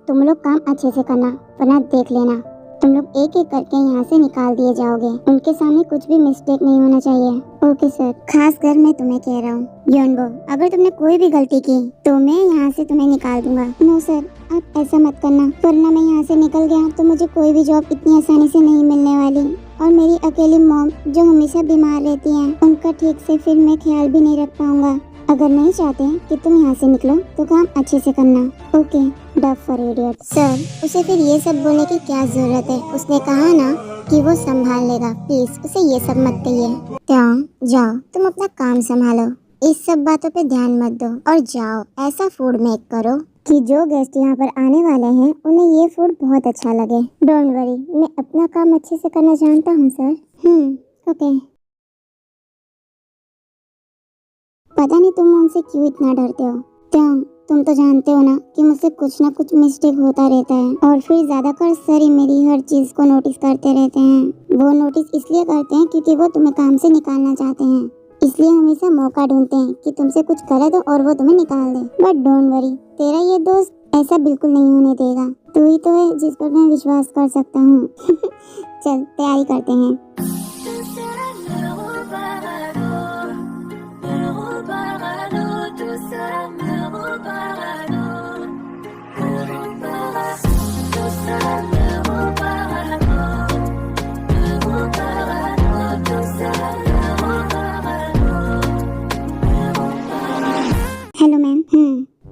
तुम लोग काम अच्छे से करना, वरना देख लेना तुम लोग एक एक करके यहाँ से निकाल दिए जाओगे। उनके सामने कुछ भी मिस्टेक नहीं होना चाहिए। Okay sir. खास कर मैं तुम्हें कह रहा हूँ योनबो, अगर तुमने कोई भी गलती की तो मैं यहाँ से तुम्हें निकाल दूंगा। नो सर, आप ऐसा मत करना, वरना मैं यहाँ से निकल गया तो मुझे कोई भी जॉब इतनी आसानी से नहीं मिलने वाली। और मेरी अकेली मॉम जो हमेशा बीमार रहती है, उनका ठीक से फिर मैं ख्याल भी नहीं रख पाऊंगा। अगर नहीं चाहते कि तुम यहाँ से निकलो तो काम अच्छे से करना। ओके, डफ फॉर इडियट। सर, उसे फिर ये सब बोलने की क्या जरूरत है? उसने कहा ना कि वो संभाल लेगा। प्लीज उसे ये सब मत कहिए। जाओ, तुम अपना काम संभालो, इस सब बातों पे ध्यान मत दो और जाओ ऐसा फूड मेक करो कि जो गेस्ट यहाँ पर आने वाले हैं उन्हें ये फूड बहुत अच्छा लगे। डोंट वरी, मैं अपना काम अच्छे से करना जानता हूँ सर। ओके। पता नहीं तुम उनसे क्यों इतना डरते हो। तुम तो जानते हो ना कि मुझसे कुछ ना कुछ मिस्टेक होता रहता है और फिर ज्यादातर सर ही मेरी हर चीज को नोटिस करते रहते हैं। वो नोटिस इसलिए करते हैं क्योंकि वो तुम्हें काम से निकालना चाहते हैं, इसलिए हमेशा मौका ढूंढते हैं कि तुमसे कुछ गलत हो और वो तुम्हें निकाल दे। बट डोंट वरी, तेरा ये दोस्त ऐसा बिल्कुल नहीं होने देगा। तू ही तो है जिस पर मैं विश्वास कर सकता हूँ। चल तैयारी करते हैं। Hello ma'am.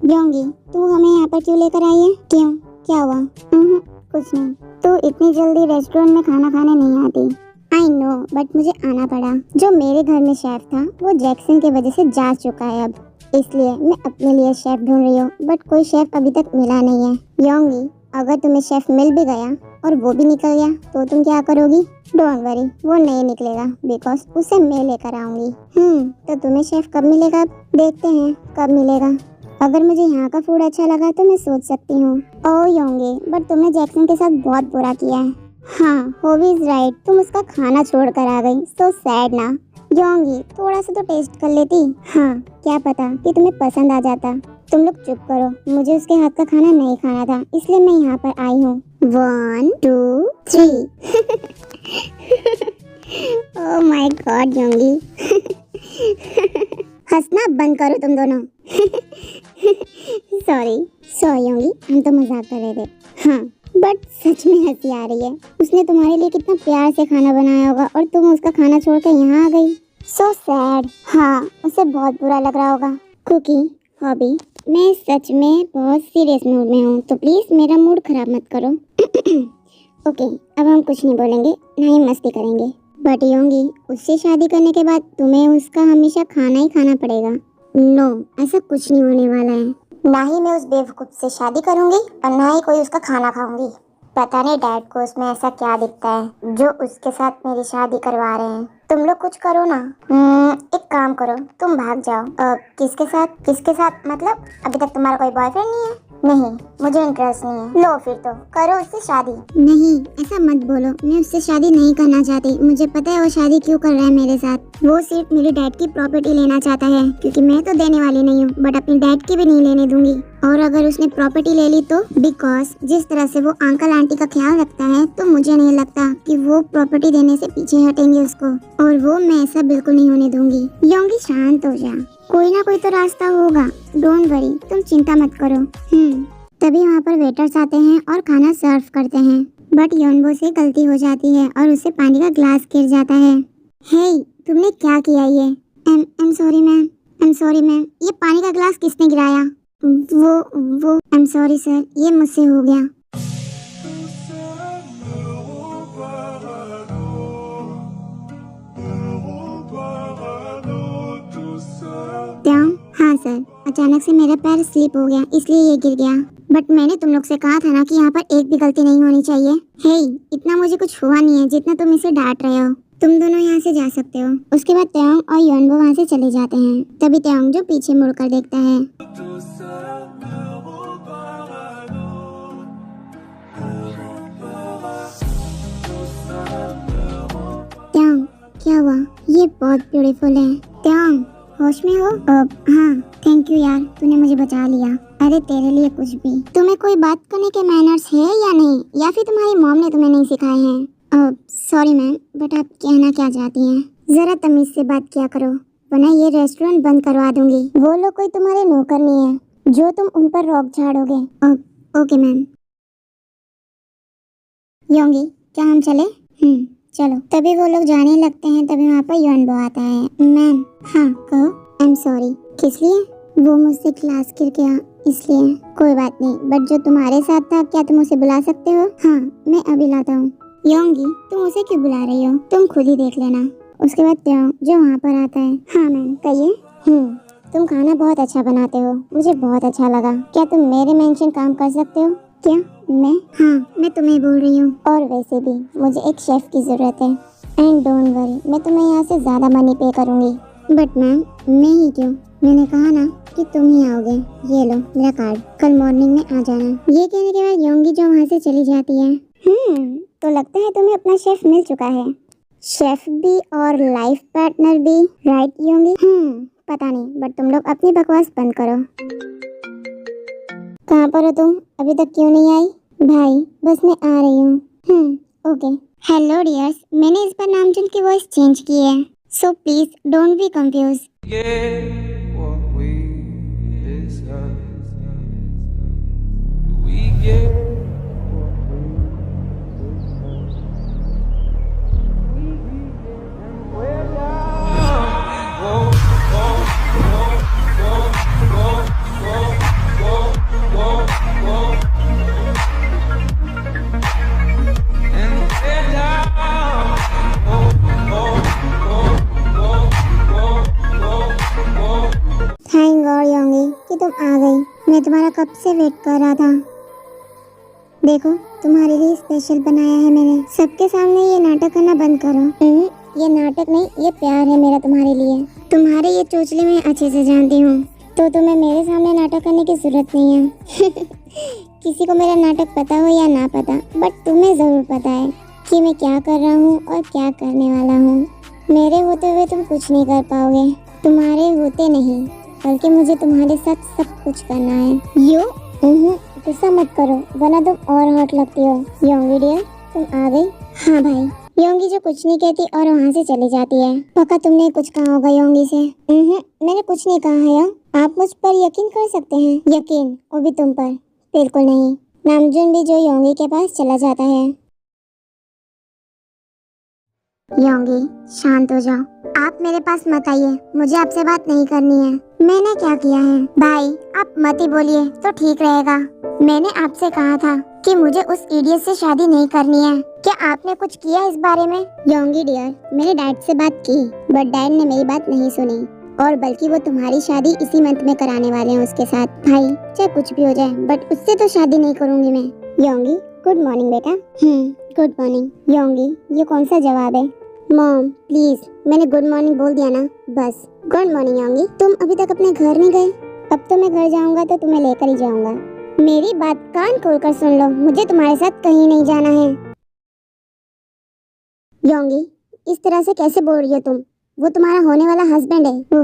योंगी, तू हमें यहाँ पर क्यों लेकर आई है? क्यों, क्या हुआ? कुछ नहीं। तू इतनी जल्दी रेस्टोरेंट में खाना खाने नहीं आती। आई नो, बट मुझे आना पड़ा। जो मेरे घर में शेफ था वो जैक्सन की वजह से जा चुका है अब, इसलिए मैं अपने लिए शेफ ढूंढ रही हूँ, बट कोई शेफ अभी तक मिला नहीं है। योंगी, अगर तुम्हें शेफ मिल भी गया और वो भी निकल गया तो तुम क्या करोगी? डोंट वरी, वो नहीं निकलेगा बिकॉज उसे मैं लेकर आऊंगी। तो तुम्हें शेफ कब मिलेगा? देखते हैं कब मिलेगा। अगर मुझे यहाँ का फूड अच्छा लगा तो मैं सोच सकती हूँ। ओह योंगी, बट तुमने जैक्सन के साथ बहुत बुरा किया है। हाँ, होवी इज राइट, तुम उसका खाना छोड़ कर आ गई। सो सैड ना। योंगी, थोड़ा सा तो टेस्ट कर लेती। हाँ, क्या पता कि तुम्हें पसंद आ जाता। तुम लोग चुप करो, मुझे उसके हाथ का खाना नहीं खाना था, इसलिए मैं यहाँ पर आई हूँ। 1 2 3। Oh my god Yoongi. हंसना बंद करो तुम दोनों। सॉरी योंगी, हम तो मजाक कर रहे थे। हाँ, बट सच में हंसी आ रही है। उसने तुम्हारे लिए कितना प्यार से खाना बनाया होगा और तुम उसका खाना छोड़कर यहाँ आ गई। So sad. हाँ, उसे बहुत बुरा लग रहा होगा। कुकी, हॉबी, मैं सच में बहुत सीरियस मूड में हूँ, तो प्लीज मेरा मूड खराब मत करो। ओके, अब हम कुछ नहीं बोलेंगे, ना ही मस्ती करेंगे। बट योंगी, उससे शादी करने के बाद तुम्हें उसका हमेशा खाना ही खाना पड़ेगा। नो, ऐसा कुछ नहीं होने वाला है। ना ही मैं उस बेवकूफ से शादी करूंगी और ना ही कोई उसका खाना खाऊंगी। पता नहीं डैड को उसमें ऐसा क्या दिखता है जो उसके साथ मेरी शादी करवा रहे हैं। तुम लोग कुछ करो ना। एक काम करो, तुम भाग जाओ। किसके साथ? किसके साथ मतलब अभी तक तुम्हारा कोई बॉयफ्रेंड नहीं है? नहीं, मुझे इंटरेस्ट नहीं है। लो फिर तो करो उससे शादी। नहीं, ऐसा मत बोलो, मैं उससे शादी नहीं करना चाहती। मुझे पता है वो शादी क्यों कर रहा है मेरे साथ। वो सिर्फ मेरे डैड की प्रॉपर्टी लेना चाहता है, क्योंकि मैं तो देने वाली नहीं हूँ, बट अपने डैड की भी नहीं लेने दूंगी। और अगर उसने प्रॉपर्टी ले ली तो बिकॉज जिस तरह से वो अंकल आंटी का ख्याल रखता है, तो मुझे नहीं लगता कि वो प्रॉपर्टी देने से पीछे हटेंगे उसको, और वो मैं ऐसा बिल्कुल नहीं होने दूंगी। योंगी, शांत हो जा, कोई ना कोई तो रास्ता होगा। डोंट वरी, तुम चिंता मत करो। तभी वहाँ पर वेटर्स आते हैं और खाना सर्व करते हैं, बट योनबो से गलती हो जाती है और उससे पानी का ग्लास गिर जाता है। हे, तुमने क्या किया ये? I'm sorry मैम, ये पानी का ग्लास किसने गिराया? वो I'm sorry सर, ये मुझसे हो गया। हाँ सर, अचानक से मेरा पैर स्लिप हो गया, इसलिए ये गिर गया। बट मैंने तुम लोग से कहा था ना कि यहाँ पर एक भी गलती नहीं होनी चाहिए। हे, इतना मुझे कुछ हुआ नहीं है जितना तुम इसे डांट रहे हो। तुम दोनों यहाँ से जा सकते हो। उसके बाद त्योंग और योनबो वहाँ से चले जाते हैं। तभी त्योंग जो पीछे मुड़कर देखता है। त्योंग, क्या हुआ? ये बहुत ब्यूटीफुल है। त्योंग, होश में हो? हाँ, थैंक यू यार, तूने मुझे बचा लिया। अरे तेरे लिए कुछ भी। तुम्हें कोई बात करने के मैनर्स है या नहीं, या फिर तुम्हारी मॉम ने तुम्हें नहीं सिखाए हैं? सॉरी मैम, बट आप कहना क्या चाहती हैं? जरा तमीज से बात किया करो, वरना ये रेस्टोरेंट बंद करवा दूंगी। वो लोग कोई तुम्हारे नौकर नहीं है जो तुम उन पर रोक झाड़ोगे। Okay ma'am. योंगी, क्या हम चले? चलो। तभी वो लोग जाने लगते हैं, तभी वहाँ पर युआनबो आता है। मैम। हाँ कहो। I am sorry. किस लिए? वो मुझसे क्लास गिर गया इसलिए। कोई बात नहीं, बट जो तुम्हारे साथ था, क्या तुम उसे बुला सकते हो? हाँ, मैं अभी लाता हूँ। योंगी, तुम उसे क्यों बुला रही हो? तुम खुद ही देख लेना। उसके बाद त्योंग जो वहाँ पर आता है। हाँ मैम, कहिए। तुम खाना बहुत अच्छा बनाते हो, मुझे बहुत अच्छा लगा। क्या तुम मेरे मेंशन काम कर सकते हो? क्या मैं? हाँ, मैं तुम्हें बोल रही हूँ। और वैसे भी मुझे एक शेफ की जरूरत है। एंड डोंट वरी, मैं तुम्हें यहाँ से ज्यादा मनी पे करूँगी। बट मैम, मैं ही क्यों? मैंने कहा ना कि तुम ही आओगे। ये लो मेरा कार्ड, कल मॉर्निंग में आ जाना। ये कहने के बाद योंगी जो वहाँ से चली जाती है। तो लगता है तुम्हें अपना शेफ मिल चुका है। शेफ भी और लाइफ पार्टनर भी, राइट योंगी? पता नहीं, बट तुम लोग अपनी बकवास बंद करो। कहाँ पर हो तुम? अभी तक क्यों नहीं आई? भाई बस मैं आ रही हूँ। ओके। हेलो डियर्स, मैंने इस पर नामजुन की वॉइस चेंज की है, so please don't be confuse. Thank god Yoongi कि तुम आ गई। मैं तुम्हारा कब से वेट कर रहा था। देखो, तुम्हारे लिए स्पेशल बनाया है मैंने। सबके सामने ये नाटक करना बंद करो। ये नाटक नहीं, ये प्यार है मेरा तुम्हारे लिए। तुम्हारे ये चोचले मैं अच्छे से जानती हूँ, तो तुम्हें मेरे सामने नाटक करने की जरूरत नहीं है। किसी को मेरा नाटक पता हो या ना पता, बट तुम्हें जरूर पता है कि मैं क्या कर रहा हूँ और क्या करने वाला हूँ। मेरे होते हुए तुम कुछ नहीं कर पाओगे। तुम्हारे होते नहीं, बल्कि मुझे तुम्हारे साथ सब कुछ करना है। यू गुस्सा मत करो, वरना तुम और हॉट लगती हो। योंगी डियर, तुम आ गई? हाँ भाई। योंगी जो कुछ नहीं कहती और वहाँ से चली जाती है। पक्का तुमने कुछ कहा होगा योंगी से? मैंने कुछ नहीं कहा है। आप मुझ पर यकीन कर सकते हैं। यकीन? वो भी तुम पर? बिल्कुल नहीं। नामजुन भी जो योंगी के पास चला जाता है। योंगी, शांत हो जाओ। आप मेरे पास मत आइए, मुझे आपसे बात नहीं करनी है। मैंने क्या किया है? भाई आप मत ही बोलिए तो ठीक रहेगा। मैंने आपसे कहा था कि मुझे उस इडियट से शादी नहीं करनी है। क्या आपने कुछ किया इस बारे में? योंगी डियर, मैंने डैड से बात की, बट डैड ने मेरी बात नहीं सुनी, और बल्कि वो तुम्हारी शादी इसी मंथ में कराने वाले हैं उसके साथ। भाई चाहे कुछ भी हो जाए, बट उससे तो शादी नहीं करूँगी मैं। योंगी, गुड मॉर्निंग बेटा। Good morning. योंगी, ये कौन सा जवाब है? मॉम प्लीज, मैंने गुड मॉर्निंग बोल दिया ना, बस। Good morning Yoongi. तुम अभी तक अपने घर नहीं गए? अब तो मैं घर जाऊंगा तो तुम्हें लेकर ही जाऊंगा। मेरी बात कान खोलकर सुन लो, मुझे तुम्हारे साथ कहीं नहीं जाना है। योंगी, इस तरह से कैसे बोल रही हो तुम? वो तुम्हारा होने वाला हस्बैंड है।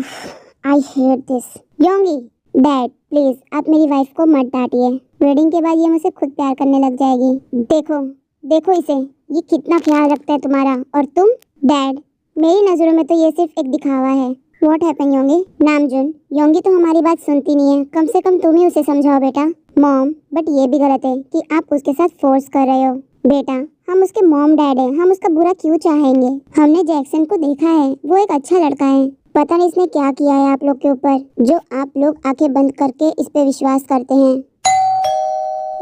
I hate this. Yoongi, dad please आप मेरी वाइफ को मत डांटिए। वेडिंग के बाद ये मुझसे खुद प्यार करने लग जाएगी। देखो इसे, ये कितना ख्याल रखता है तुम्हारा। और तुम? डैड, मेरी नजरों में तो ये सिर्फ एक दिखावा है। What happen योंगी? नामजुन, योंगी तो हमारी बात सुनती नहीं है, कम से कम तुम ही उसे समझाओ बेटा। मॉम, बट ये भी गलत है कि आप उसके साथ फोर्स कर रहे हो। बेटा, हम उसके मॉम डैड हैं, हम उसका बुरा क्यों चाहेंगे? हमने जैक्सन को देखा है, वो एक अच्छा लड़का है। पता नहीं इसने क्या किया है आप लोग के ऊपर, जो आप लोग आंखें बंद करके इस पे विश्वास करते हैं।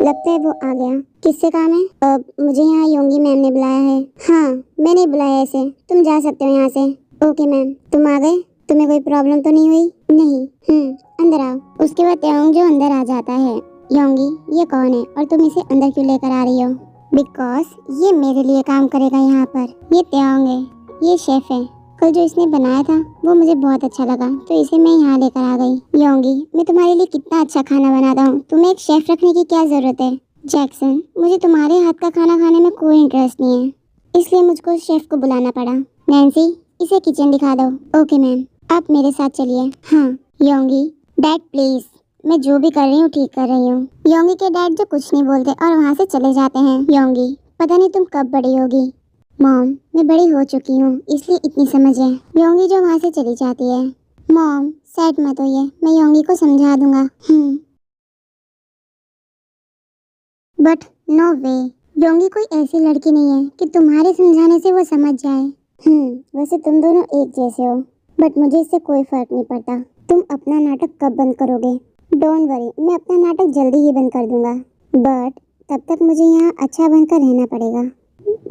लगता है वो आ गया। किससे काम है? मुझे यहाँ योंगी मैम ने बुलाया है। हाँ, मैंने बुलाया इसे, तुम जा सकते हो यहाँ से। Okay ma'am. तुम आ गए? तुम्हें कोई प्रॉब्लम तो नहीं हुई? नहीं। अंदर आओ। उसके बाद त्योंग जो अंदर आ जाता है। योंगी, ये कौन है और तुम इसे अंदर क्यों लेकर आ रही हो? बिकॉज ये मेरे लिए काम करेगा यहाँ पर। ये त्योंग है, ये शेफ है। कल जो इसने बनाया था वो मुझे बहुत अच्छा लगा, तो इसे मैं यहाँ लेकर आ गई। योंगी, मैं तुम्हारे लिए कितना अच्छा खाना बनाता हूँ, तुम्हें एक शेफ रखने की क्या जरूरत है? जैक्सन, मुझे तुम्हारे हाथ का खाना खाने में कोई इंटरेस्ट नहीं है, इसलिए मुझको शेफ को बुलाना पड़ा। नैन्सी, इसे किचन दिखा दो। Okay ma'am. आप मेरे साथ चलिए। हाँ। योंगी, डैड प्लीज, मैं जो भी कर रही हूँ ठीक कर रही हूँ। योंगी के डैड जो कुछ नहीं बोलते और वहाँ से चले जाते हैं। योंगी, पता नहीं तुम कब बड़ी होगी। मॉम, मैं बड़ी हो चुकी हूँ इसलिए इतनी समझ है। योंगी जो वहाँ से चली जाती है। मॉम, सैड मत होइए, मैं योंगी को समझा दूंगा। बट नो वे, योंगी कोई ऐसी लड़की नहीं है कि तुम्हारे समझाने से वो समझ जाए। वैसे तुम दोनों एक जैसे हो, बट मुझे इससे कोई फर्क नहीं पड़ता। तुम अपना नाटक कब बंद करोगे? डोंट वरी, मैं अपना नाटक जल्दी ही बंद कर दूंगा। बट तब तक मुझे यहाँ अच्छा बनकर रहना पड़ेगा।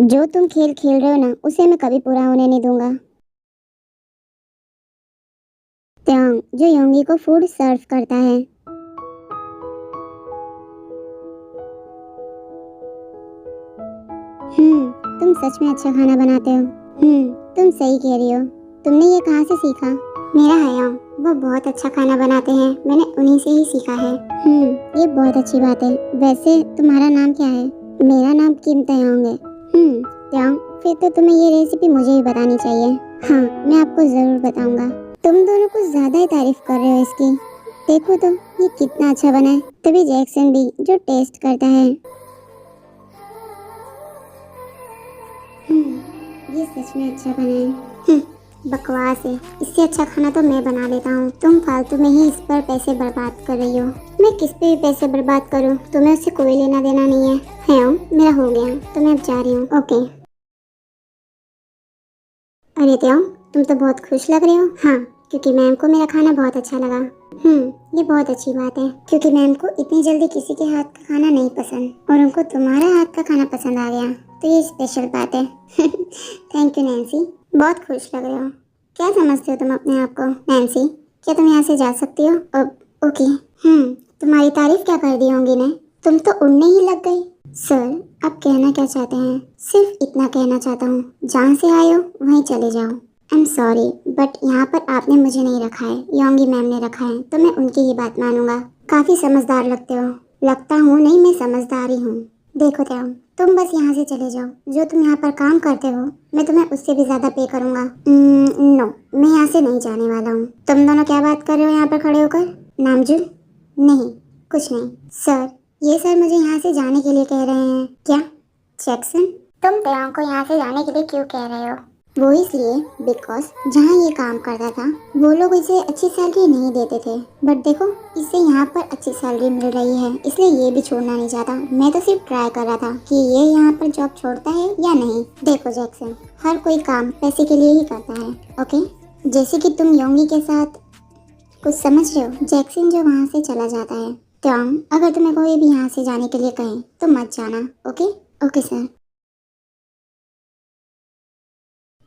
जो तुम खेल खेल रहे हो ना, उसे मैं कभी पूरा होने नहीं दूंगा। त्यांग, जो योंगी को फूड सर्व करता है। तुम सच में अच्छा खाना बनाते हो। तुम सही कह रही हो। तुमने ये कहाँ से सीखा? मेरा हयाम, वो बहुत अच्छा खाना बनाते हैं, मैंने उन्हीं से ही सीखा है। ये बहुत अच्छी बात है। वैसे तुम्हारा नाम क्या है? मेरा नाम किम तयांग है। त्यांग, फिर तो तुम्हें ये रेसिपी मुझे ही बतानी चाहिए। हाँ, मैं आपको जरूर बताऊंगा। तुम दोनों कुछ ज्यादा ही तारीफ कर रहे हो इसकी। देखो तो ये कितना अच्छा बना है। तभी जैक्सन भी जो टेस्ट करता है। ये सच में अच्छा बना है। बकवास है, इससे अच्छा खाना तो मैं बना लेता हूँ। तुम फालतू में ही इस पर पैसे बर्बाद कर रही हो। मैं किस पे भी पैसे बर्बाद करूँ, तुम्हें उससे कोई लेना देना नहीं है। मेरा हो गया, तो मैं अब जा रही हूँ। ओके। अरे त्याओ, तुम तो बहुत खुश लग रहे हो। हाँ, क्योंकि मैम को मेरा खाना बहुत अच्छा लगा। ये बहुत अच्छी बात है, क्योंकि मैम को इतनी जल्दी किसी के हाथ का खाना नहीं पसंद, और उनको तुम्हारा हाथ का खाना पसंद आ गया, तो ये स्पेशल बात है। थैंक यू नैन्सी, बहुत खुश लग रहे हो। क्या समझते हो तुम अपने आप को? नैन्सी, क्या तुम यहाँ से जा सकती हो? ओके। तुम्हारी तारीफ क्या कर दी होंगी ने? तुम तो उड़ने ही लग गई। सर, आप कहना क्या चाहते हैं? सिर्फ इतना कहना चाहता हूँ, जहाँ से आए हो वहीं चले जाओ। आई एम सॉरी, बट यहाँ पर आपने मुझे नहीं रखा है, योंगी मैम ने रखा है, तो मैं उनकी ही बात मानूंगा। काफी समझदार लगते हो। लगता हूँ नहीं, मैं समझदार ही हूँ। देखो त्याओ, तुम बस यहाँ से चले जाओ। जो तुम यहाँ पर काम करते हो, मैं तुम्हें उससे भी ज्यादा पे करूँगा। नो, मैं यहाँ से नहीं जाने वाला हूँ। तुम दोनों क्या बात कर रहे हो यहाँ पर खड़े होकर? नामजुल? नहीं, कुछ नहीं। सर, ये सर मुझे यहाँ से जाने के लिए कह रहे हैं। क्या जैक्सन, तुम त्याओ को यहाँ से जाने के लिए क्यों कह रहे हो? वो इसलिए बिकॉज जहाँ ये काम करता था वो लोग इसे अच्छी सैलरी नहीं देते थे, बट देखो इसे यहाँ पर अच्छी सैलरी मिल रही है, इसलिए ये भी छोड़ना नहीं चाहता। मैं तो सिर्फ ट्राई कर रहा था कि ये यहाँ पर जॉब छोड़ता है या नहीं। देखो जैक्सन, हर कोई काम पैसे के लिए ही करता है, ओके? जैसे कि तुम योंगी के साथ कुछ समझ रहे हो। जैक्सन जो वहाँ से चला जाता है। त्याओ, अगर तुम्हें कोई भी यहाँ से जाने के लिए कहे तो मत जाना, ओके? Okay sir.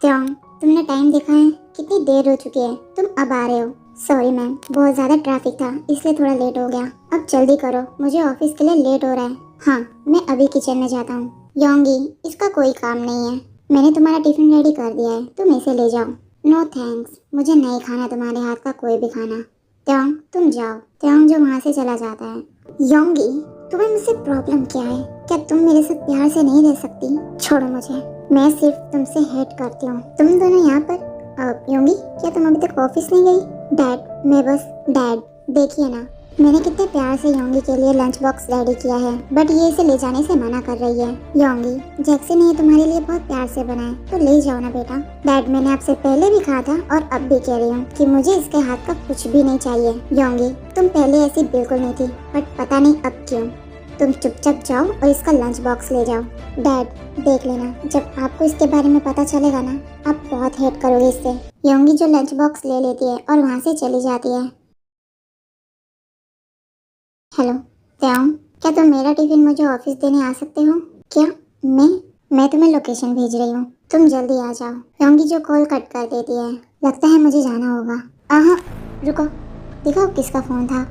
त्याओ, तुमने टाइम देखा है? कितनी देर हो चुकी है, तुम अब आ रहे हो। सॉरी मैम, बहुत ज़्यादा ट्रैफिक था इसलिए थोड़ा लेट हो गया। अब जल्दी करो, मुझे ऑफिस के लिए लेट हो रहा है। हाँ, मैं अभी किचन में जाता हूँ। योंगी, इसका कोई काम नहीं है, मैंने तुम्हारा टिफिन रेडी कर दिया है, तुम इसे ले जाओ। नो थैंक्स, मुझे नहीं खाना तुम्हारे हाथ का कोई भी खाना। त्याओ, तुम जाओ। त्याओ जो वहाँ से चला जाता है। योंगी, तुम्हें मुझसे प्रॉब्लम क्या है? क्या तुम मेरे साथ प्यार से नहीं रह सकती? छोड़ो मुझे, मैं सिर्फ तुमसे हेट करती हूँ। तुम दोनों यहाँ पर योंगी, क्या तुम अभी तक ऑफिस नहीं गई? डैड, मैं बस डैड, देखिए ना, मैंने कितने प्यार से योंगी के लिए लंच बॉक्स रेडी किया है, बट ये इसे ले जाने से मना कर रही है। योंगी, जैक्सन ने ये तुम्हारे लिए बहुत प्यार से बनाया, तो ले जाओ ना बेटा। डैड, मैंने आपसे पहले भी कहा था और अब भी कह रही हूँ कि मुझे इसके हाथ का कुछ भी नहीं चाहिए। योंगी, तुम पहले ऐसी बिल्कुल नहीं थी, बट पता नहीं अब क्यों। तुम चुपचाप जाओ और इसका लंच बॉक्स ले जाओ। डैड, देख लेना, जब आपको इसके बारे में पता चलेगा ना, आप बहुत हेट करोगे इससे। योंगी जो लंच बॉक्स ले लेती है और वहाँ से चली जाती है। हेलो त्याओ, क्या तुम मेरा टिफिन मुझे ऑफिस देने आ सकते हो? क्या? मैं तुम्हें लोकेशन भेज रही हूँ, तुम जल्दी आ जाओ। योंगी जो कॉल कट कर देती है। लगता है मुझे जाना होगा। रुको, दिखाओ किसका फोन था।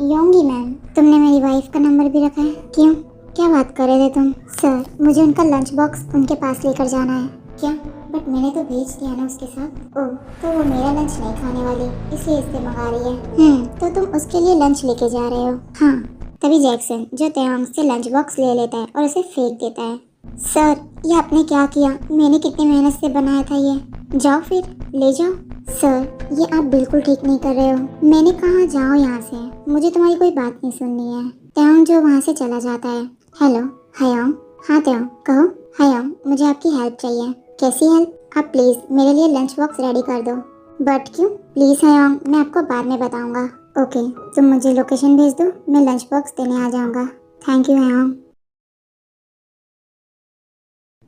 योंगी मैम, तुमने मेरी वाइफ का नंबर भी रखा है? क्यों, क्या बात कर रहे थे तुम? सर, मुझे उनका लंच बॉक्स उनके पास लेकर जाना है। क्या? बट मैंने तो भेज दिया ना उसके साथ। ओह, तो वो मेरा लंच नहीं खाने वाली, इसलिए इससे मंगा रही है। तो तुम उसके लिए लंच लेके जा रहे हो? हाँ। तभी जैक्सन जो त्याओ से लंच बॉक्स ले लेता है और उसे फेंक देता है। सर, ये आपने क्या किया? मैंने कितनी मेहनत से बनाया था ये। जाओ फिर। ले जाओ। सर, ये आप बिल्कुल ठीक नहीं कर रहे हो। मैंने कहा जाओ यहाँ से, मुझे तुम्हारी कोई बात नहीं सुननी है। त्योंग जो वहाँ से चला जाता है। हेलो हयोंग। हाँ त्योंग कहो। हयोंग, मुझे आपकी हेल्प चाहिए। कैसी हेल्प? आप प्लीज मेरे लिए लंच बॉक्स रेडी कर दो। बट क्यों? प्लीज हयोंग, मैं आपको बाद में बताऊंगा। ओके, तुम मुझे लोकेशन भेज दो, मैं लंच बॉक्स देने आ जाऊंगा। थैंक यू हयोंग।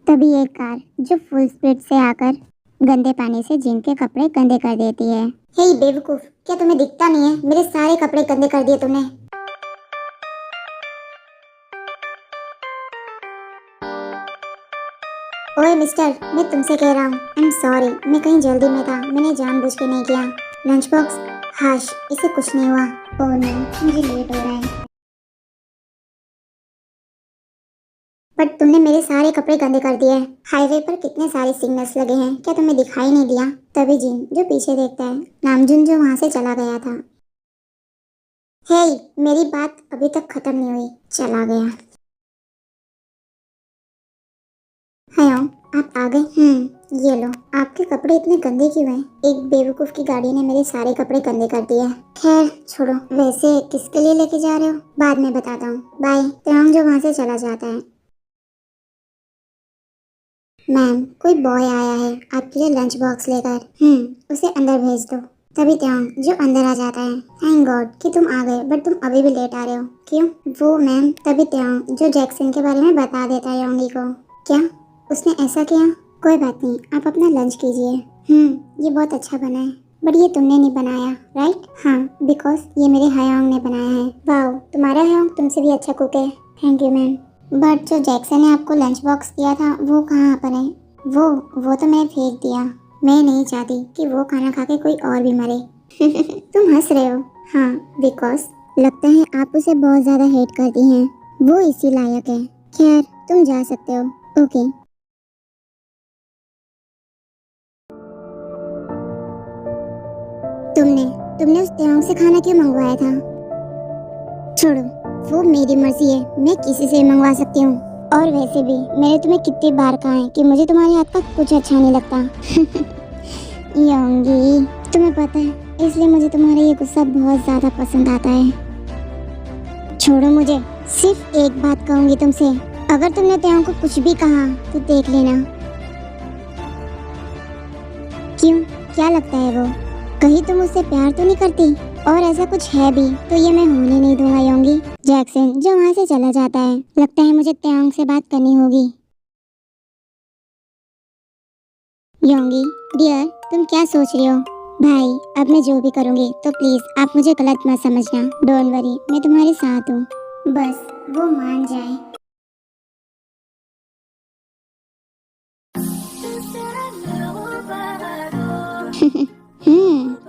तभी एक कार जो फुल स्पीड से आकर गंदे पानी से जिन के कपड़े गंदे कर देती है। हे बेवकूफ, क्या तुम्हें दिखता नहीं है? मेरे सारे कपड़े गंदे कर दिए तुमने। ओए मिस्टर, मैं तुमसे कह रहा हूँ, आई एम सॉरी, मैं कहीं जल्दी में था, मैंने जानबूझ के नहीं किया। Lunch box? हाश, इसे कुछ नहीं हुआ। ओह नहीं, मुझे लेट हो रहा है। बट तुमने मेरे सारे कपड़े गंदे कर दिए। हाईवे पर कितने सारे सिग्नल्स लगे हैं, क्या तुम्हें दिखाई नहीं दिया? तभी जिन जो पीछे देखता है, नामजुन जो वहाँ से चला गया था। हे, मेरी बात अभी तक खत्म नहीं हुई। चला गया। हयो, आप आ गए? ये लो। आपके कपड़े इतने गंदे क्यों हैं? एक बेवकूफ की गाड़ी ने मेरे सारे कपड़े गंदे कर दिए। खैर छोड़ो, वैसे किसके लिए लेके जा रहे हो? बाद में बताता हूँ। बाय। त्योंग जो वहाँ से चला जाता है। मैम, कोई बॉय आया है आपके लिए लंच बॉक्स लेकर। उसे अंदर भेज दो। तभी त्योंग जो अंदर आ जाता है। थैंक गॉड कि तुम आ गए, बट तुम अभी भी लेट आ रहे हो। क्यों? वो मैम, तभी त्योंग जो जैक्सन के बारे में बता देता है योंगी को। क्या उसने ऐसा किया? कोई बात नहीं, आप अपना लंच कीजिए। ये बहुत अच्छा बना है, बट ये तुमने नहीं बनाया, राइट? हाँ, बिकॉज ये मेरे हयोंग ने बनाया है। वाओ, तुम्हारा हयोंग तुमसे भी अच्छा कुक है। Thank you ma'am. बट जो जैक्सन ने आपको लंच बॉक्स दिया था वो कहाँ पर है? वो तो मैंने फेंक दिया। मैं नहीं चाहती कि वो खाना खा के कोई और भी मरे। तुम हंस रहे हो? हाँ, बिकॉज लगता है आप उसे बहुत ज्यादा हेट करती हैं। वो इसी लायक है। खैर, तुम जा सकते हो। ओके। तुमने उस त्योंग से खाना क्यों मंगवाया था? छोड़ो, वो मेरी मर्जी है, मैं किसी से मंगवा सकती हूँ। और वैसे भी मैंने तुम्हें कितनी बार कहा है कि मुझे तुम्हारे हाथ का कुछ अच्छा नहीं लगता। योंगी, तुम्हें पता है, इसलिए मुझे तुम्हारा ये गुस्सा बहुत ज्यादा पसंद आता है। छोड़ो मुझे, सिर्फ एक बात कहूंगी तुमसे, अगर तुमने त्योंग को कुछ भी कहा तो देख लेना। क्यों, क्या लगता है वो? कहीं तुम उससे प्यार तो नहीं करती? और ऐसा कुछ है भी तो ये मैं होने नहीं दूंगा योंगी। जैक्सन जो वहाँ से चला जाता है। लगता है मुझे त्योंग से बात करनी होगी। योंगी डियर, तुम क्या सोच रही हो? भाई, अब मैं जो भी करूँगी तो प्लीज आप मुझे गलत मत समझना। डोंट वरी, मैं तुम्हारे साथ हूँ, बस वो मान जाए।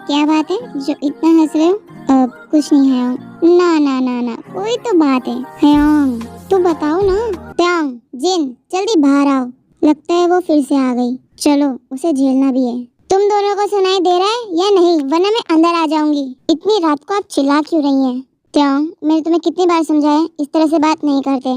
क्या बात है जो इतना हंस रहे हो? अब कुछ नहीं है। ना ना ना ना, कोई तो बात है। हयोंग, तू बताओ ना। त्योंग, जिन, जल्दी बाहर आओ। लगता है वो फिर से आ गई। चलो, उसे झेलना भी है। तुम दोनों को सुनाई दे रहा है या नहीं, वरना मैं अंदर आ जाऊंगी। इतनी रात को आप चिल्ला क्यों रही हैं? त्योंग, मैंने तुम्हें कितनी बार समझाया, इस तरह से बात नहीं करते।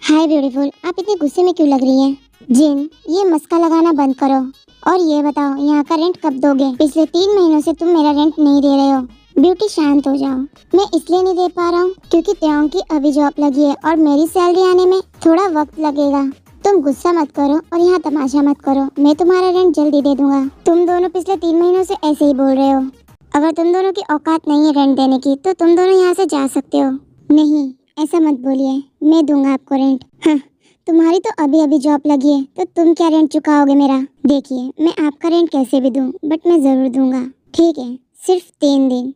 हाय ब्यूटीफुल, आप इतने गुस्से में क्यों लग रही हैं? जिन, ये मस्का लगाना बंद करो। और ये बताओ, यहाँ का रेंट कब दोगे? पिछले 3 महीनों से तुम मेरा रेंट नहीं दे रहे हो। ब्यूटी, शांत हो जाओ। मैं इसलिए नहीं दे पा रहा हूँ क्योंकि त्योंग की अभी जॉब लगी है और मेरी सैलरी आने में थोड़ा वक्त लगेगा। तुम गुस्सा मत करो और यहाँ तमाशा मत करो, मैं तुम्हारा रेंट जल्दी दे दूंगा। तुम दोनों पिछले 3 महीनों से ऐसे ही बोल रहे हो। अगर तुम दोनों की औकात नहीं है रेंट देने की तो तुम दोनों यहाँ से जा सकते हो। नहीं, ऐसा मत बोलिए, मैं दूंगा आपको रेंट। हाँ, तुम्हारी तो अभी अभी जॉब लगी है तो तुम क्या रेंट चुकाओगे मेरा? देखिए, मैं आपका रेंट कैसे भी दूं, बट मैं जरूर दूंगा। ठीक है, सिर्फ 3 दिन,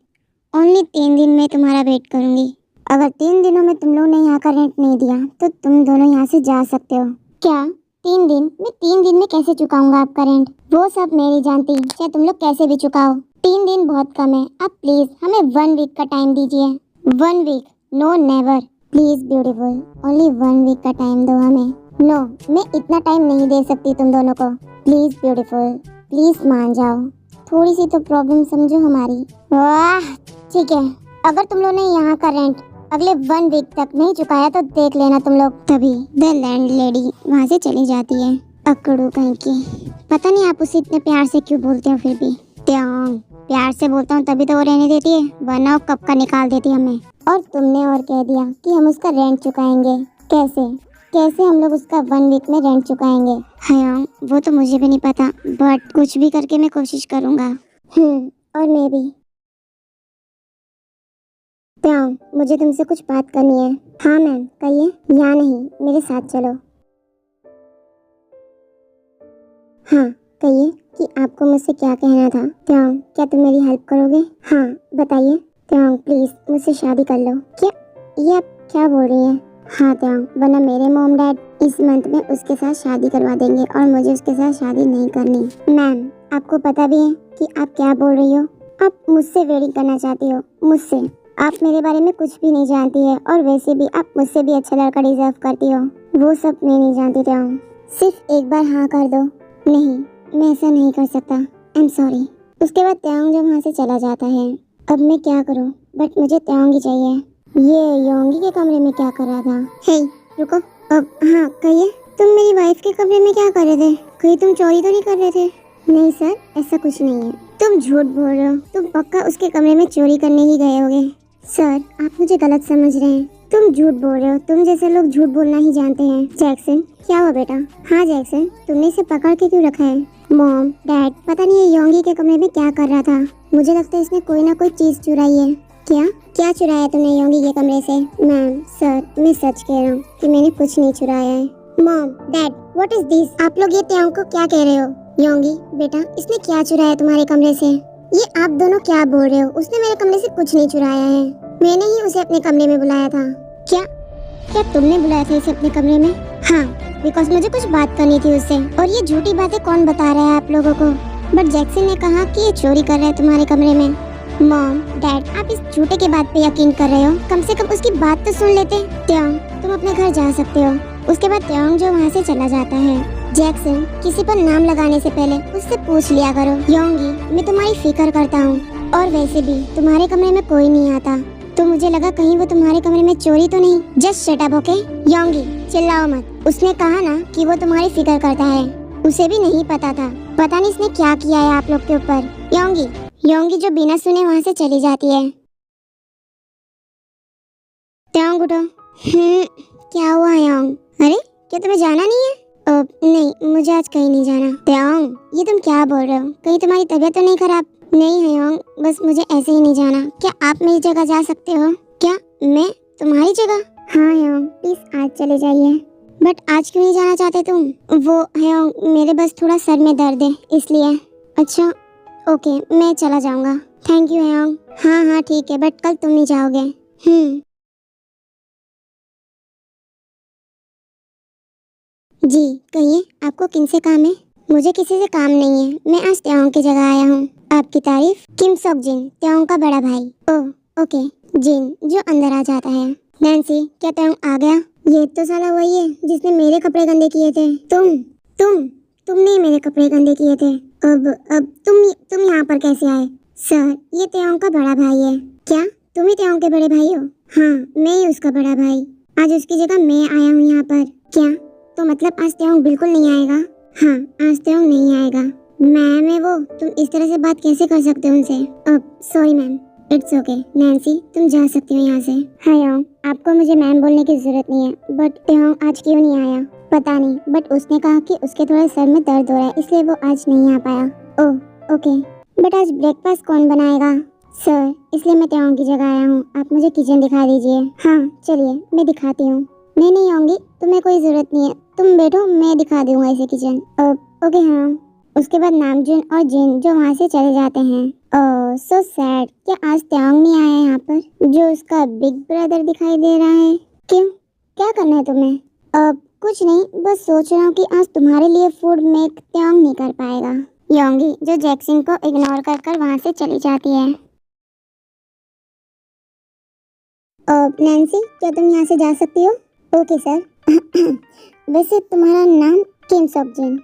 ओनली 3 दिन मैं तुम्हारा वेट करूंगी। अगर 3 दिनों में तुम लोग ने यहाँ का रेंट नहीं दिया तो तुम दोनों यहाँ से जा सकते हो। क्या 3 दिन? मैं 3 दिन में कैसे चुकाऊंगा आपका रेंट? वो सब मैं नहीं जानती, चाहे तुम लोग कैसे भी चुकाओ। 3 दिन बहुत कम है, आप प्लीज हमें 1 वीक का टाइम दीजिए। 1 week? No never. Please beautiful, only 1 week का टाइम दो हमें। नो, मैं इतना टाइम नहीं दे सकती तुम दोनों को। प्लीज ब्यूटीफुल, प्लीज मान जाओ, थोड़ी सी तो प्रॉब्लम समझो हमारी। वाह, ठीक है, अगर तुम लोगों ने यहाँ का रेंट अगले 1 वीक तक नहीं चुकाया तो देख लेना तुम लोग। तभी द लैंडलेडी वहाँ से चली जाती है। अकड़ू कहीं की। पता नहीं आप उसे इतने प्यार से क्यों बोलते हो फिर भी। त्योंग, प्यार से बोलता हूँ तभी तो वो रहने देती है, वरना वो कब का निकाल देती हमें। और तुमने और कह दिया कि हम उसका रेंट चुकाएंगे। कैसे कैसे हम लोग उसका 1 वीक में रेंट चुकाएंगे? हाँ, वो तो मुझे भी नहीं पता, बट कुछ भी करके मैं कोशिश करूँगा। और मैं भी। त्योंग, मुझे तुमसे कुछ बात करनी है। हाँ मैम, कहिए। या नहीं, मेरे साथ चलो। हाँ, कहिए कि आपको मुझसे क्या कहना था। त्योंग, क्या तुम मेरी हेल्प करोगे? हाँ, बताइए। त्योंग, प्लीज मुझसे शादी कर लो। क्या? ये आप क्या बोल रही हैं? हाँ त्योंग, वरना मेरे मॉम डैड इस मंथ में उसके साथ शादी करवा देंगे और मुझे उसके साथ शादी नहीं करनी। मैम, आपको पता भी है कि आप क्या बोल रही हो? आप मुझसे वेडिंग करना चाहती हो, मुझसे। आप मेरे बारे में कुछ भी नहीं जानती है और वैसे भी आप मुझसे भी अच्छा लड़का डिजर्व करती हो। वो सब मैं नहीं जानती त्योंग। सिर्फ एक बार हाँ कर दो। नहीं, मैं ऐसा नहीं कर सकता। I am sorry. उसके बाद त्योंग जब वहाँ से चला जाता है। अब मैं क्या करूँ, बट मुझे त्योंग ही चाहिए। ये योंगी के कमरे में क्या कर रहा था? हे, रुको। अब हाँ, कहिए। तुम मेरी वाइफ के कमरे में क्या कर रहे थे? कहीं तुम चोरी तो नहीं कर रहे थे? नहीं सर, ऐसा कुछ नहीं है। तुम झूठ बोल रहे हो। तुम पक्का उसके कमरे में चोरी करने ही गए होगे। सर, आप मुझे गलत समझ रहे हैं। तुम झूठ बोल रहे हो। तुम जैसे लोग झूठ बोलना ही जानते हैं। जैक्सन, क्या हुआ बेटा? हाँ जैक्सन, तुमने इसे पकड़ के क्यों रखा है? मॉम, डैड, पता नहीं ये योंगी के कमरे में क्या कर रहा था। मुझे लगता है इसने कोई ना कोई चीज चुराई है। क्या चुराया तुमने योंगी के कमरे से? मैम, सर, मैं सच कह रहा हूँ कि मैंने कुछ नहीं चुराया है। Mom, dad, what is this? आप लोग ये त्योंग को क्या कह रहे हो? योंगी बेटा, इसने क्या चुराया तुम्हारे कमरे से? ये आप दोनों क्या बोल रहे हो? उसने मेरे कमरे से कुछ नहीं चुराया है। मैंने ही उसे अपने कमरे में बुलाया था। क्या तुमने बुलाया था इसे अपने कमरे में? हाँ, बिकॉज मुझे कुछ बात करनी थी उससे। और ये झूठी बातें कौन बता रहा है आप लोगों को? बट जैक्सन ने कहा कि ये चोरी कर रहा है तुम्हारे कमरे में। मॉम, डैड, आप इस झूठे के बात पे यकीन कर रहे हो? कम से कम उसकी बात तो सुन लेते। त्योंग, तुम अपने घर जा सकते हो। उसके बाद त्योंग जो वहाँ से चला जाता है। जैक्सन, किसी पर नाम लगाने से पहले उससे पूछ लिया करो। योंगी, मैं तुम्हारी फिक्र करता हूँ और वैसे भी तुम्हारे कमरे में कोई नहीं आता, तो मुझे लगा कहीं वो तुम्हारे कमरे में चोरी तो नहीं। Just shut up, okay? Yoongi, चिल्लाओ मत। उसने कहा ना कि वो तुम्हारी फिक्र करता है। उसे भी नहीं पता था। पता नहीं इसने क्या किया है आप लोग के ऊपर। योंगी जो बिना सुने वहाँ से चली जाती है। त्योंग, उठो। क्या हुआ योंग? अरे, क्या तुम्हें जाना नहीं है? नहीं, मुझे आज कहीं नहीं जाना। त्योंग, ये तुम क्या बोल रहे हो? कहीं तुम्हारी तबीयत तो नहीं खराब? नहीं है योंग, बस मुझे ऐसे ही नहीं जाना। क्या आप मेरी जगह जा सकते हो? क्या मैं तुम्हारी जगह? हाँ योंग, प्लीज आज चले जाइए। बट आज क्यों नहीं जाना चाहते तुम? वो योंग, मेरे बस थोड़ा सर में दर्द है इसलिए। अच्छा, ओके, मैं चला जाऊंगा। Thank you Yong. हाँ ठीक है, बट कल तुम नहीं जाओगे। जी, कहिए, आपको किनसे काम है? मुझे किसी से काम नहीं है। मैं आज त्योंग की जगह आया हूँ। आपकी तारीफ? किम sok जिन, त्योंग का बड़ा भाई। ओह ओके, जिन जो अंदर आ जाता है। नैन्सी, क्या त्योंग आ गया? ये तो साला वही है जिसने मेरे कपड़े गंदे किए थे। तुमने मेरे कपड़े गंदे किए थे। अब तुम यहाँ पर कैसे आए? सर, ये त्योंग का बड़ा भाई है। क्या तुम ही त्योंग के बड़े भाई हो? हाँ, मैं ही उसका बड़ा भाई। आज उसकी जगह मैं आया हूँ यहाँ पर। क्या? तो मतलब आज त्योंग बिल्कुल नहीं आएगा? हाँ, आज त्योंग नहीं आएगा। मैम है वो, तुम इस तरह से बात कैसे कर सकते हो उनसे? Sorry ma'am. It's okay. Nancy, तुम जा सकती हो यहाँ से। हाँ योंग, आपको मुझे मैम बोलने की जरूरत नहीं है। बट त्योंग आज क्यों नहीं आया? पता नहीं, बट उसने कहा कि उसके थोड़ा सर में दर्द हो रहा है, इसलिए वो आज नहीं आ पाया। ओह ओके, बट आज ब्रेकफास्ट कौन बनाएगा? सर, इसलिए मैं त्योंग की जगह आया हूँ। आप मुझे किचन दिखा दीजिए। हाँ चलिए, मैं दिखाती हूँ। नहीं योंगी, तुम्हें कोई जरूरत नहीं है। तुम बैठो, मैं दिखा दूंगा इसे किचन। ओके हाँ। उसके बाद नामजुन और जिन जो वहाँ से चले जाते हैं। ओह सो सैड। क्या आज त्योंग नहीं आया यहाँ पर, जो उसका बिग ब्रदर दिखाई दे रहा है? क्यों, क्या करना है तुम्हें? कुछ नहीं, बस सोच रहा हूँ कि आज तुम्हारे लिए फूड मेक त्योंग नहीं कर पाएगा। योंगी जो जैक्सन को इग्नोर कर वहाँ से चली जाती है। नैन्सी, क्या तुम यहाँ से जा सकती हो? Okay sir. वैसे तुम्हारा नाम किम sok जिन।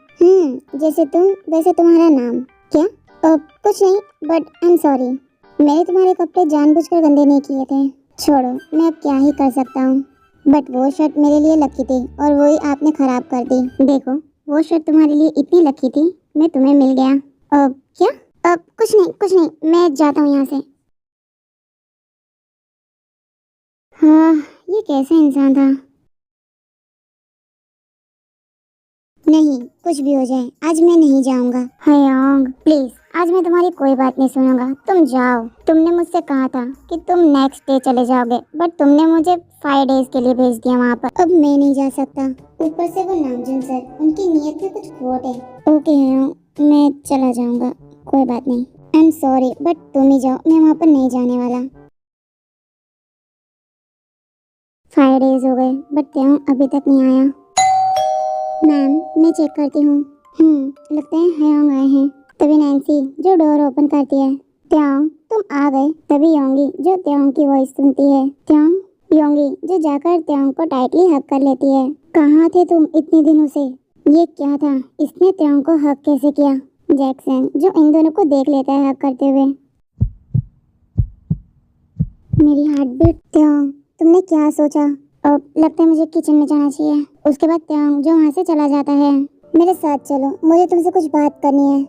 जैसे तुम वैसे तुम्हारा नाम। क्या? कुछ नहीं, बट आई एम सॉरी। मैंने तुम्हारे कपड़े जानबूझकर गंदे नहीं किए थे। छोड़ो, मैं अब क्या ही कर सकता हूँ। बट वो शर्ट मेरे लिए लकी थी और वही आपने खराब कर दी। देखो, वो शर्ट तुम्हारे लिए इतनी लकी थी मैं तुम्हें मिल गया। क्या? कुछ नहीं, मैं जाता हूँ यहाँ से। हाँ, ये कैसा इंसान था। नहीं, कुछ भी हो जाए आज मैं नहीं जाऊंगा। हयोंग प्लीज, आज मैं तुम्हारी कोई बात नहीं सुनूंगा, तुम जाओ। तुमने मुझसे कहा था कि तुम नेक्स्ट डे चले जाओगे, बट तुमने मुझे 5 डेज के लिए भेज दिया वहाँ पर। अब मैं नहीं जा सकता, ऊपर से वो नामजन सर, उनकी नीयत में कुछ खोट है। ओके हयोंग, मैं चला जाऊंगा, कोई बात नहीं। आई एम सॉरी, बट तुम ही जाओ, मैं वहाँ पर नहीं जाने वाला। 5 डेज हो गए, बट त्याग अभी तक नहीं आया। मैम, मैं चेक करती हूँ। लगता है हयोंग आए हैं। तभी नैन्सी जो डोर ओपन करती है। त्याग, तुम आ गए। तभी योंगी जो त्याग की वॉइस सुनती है। त्याग, योंगी जो जाकर त्याग को टाइटली हग कर लेती है। कहाँ थे तुम इतने दिनों से? ये क्या था? इसने त्याग को हग कैसे किया? जैक्सन जो इन दोनों को देख लेता है हग करते हुए। मेरी हार्ट बीट। त्याग, तुमने क्या सोचा? अब लगता है मुझे किचन में जाना चाहिए। उसके बाद त्याग जो वहाँ से चला जाता है। मेरे साथ चलो, मुझे तुमसे कुछ बात करनी है।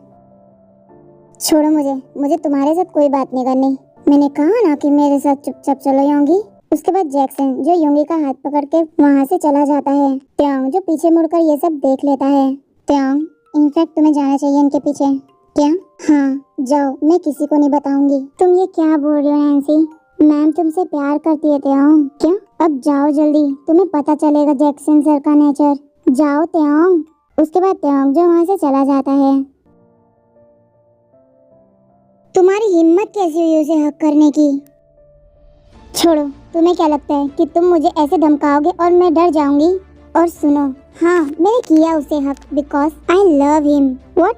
छोड़ो मुझे तुम्हारे साथ कोई बात नहीं करनी। मैंने कहा ना कि मेरे साथ चुपचाप चलो योंगी। उसके बाद जैक्सन जो योंगी का हाथ पकड़ के वहाँ से चला जाता है। त्याग जो पीछे मुड़कर ये सब देख लेता है। त्याग, इनफैक्ट तुम्हें जाना चाहिए इनके पीछे। क्या? हाँ, जाओ, मैं किसी को नहीं बताऊंगी। तुम ये क्या बोल रही हो नैन्सी? मैम तुमसे प्यार करती है त्याग। क्या? अब जाओ जल्दी, तुम्हें पता चलेगा जैक्सन सर का नेचर। जाओ त्याग। उसके बाद त्याग जो वहाँ से चला जाता है। तुम्हारी हिम्मत कैसी हुई उसे हक करने की? छोड़ो, तुम्हें क्या लगता है कि तुम मुझे ऐसे धमकाओगे और मैं डर जाऊंगी? और सुनो, हाँ, मैंने किया उसे हक because I love him. What?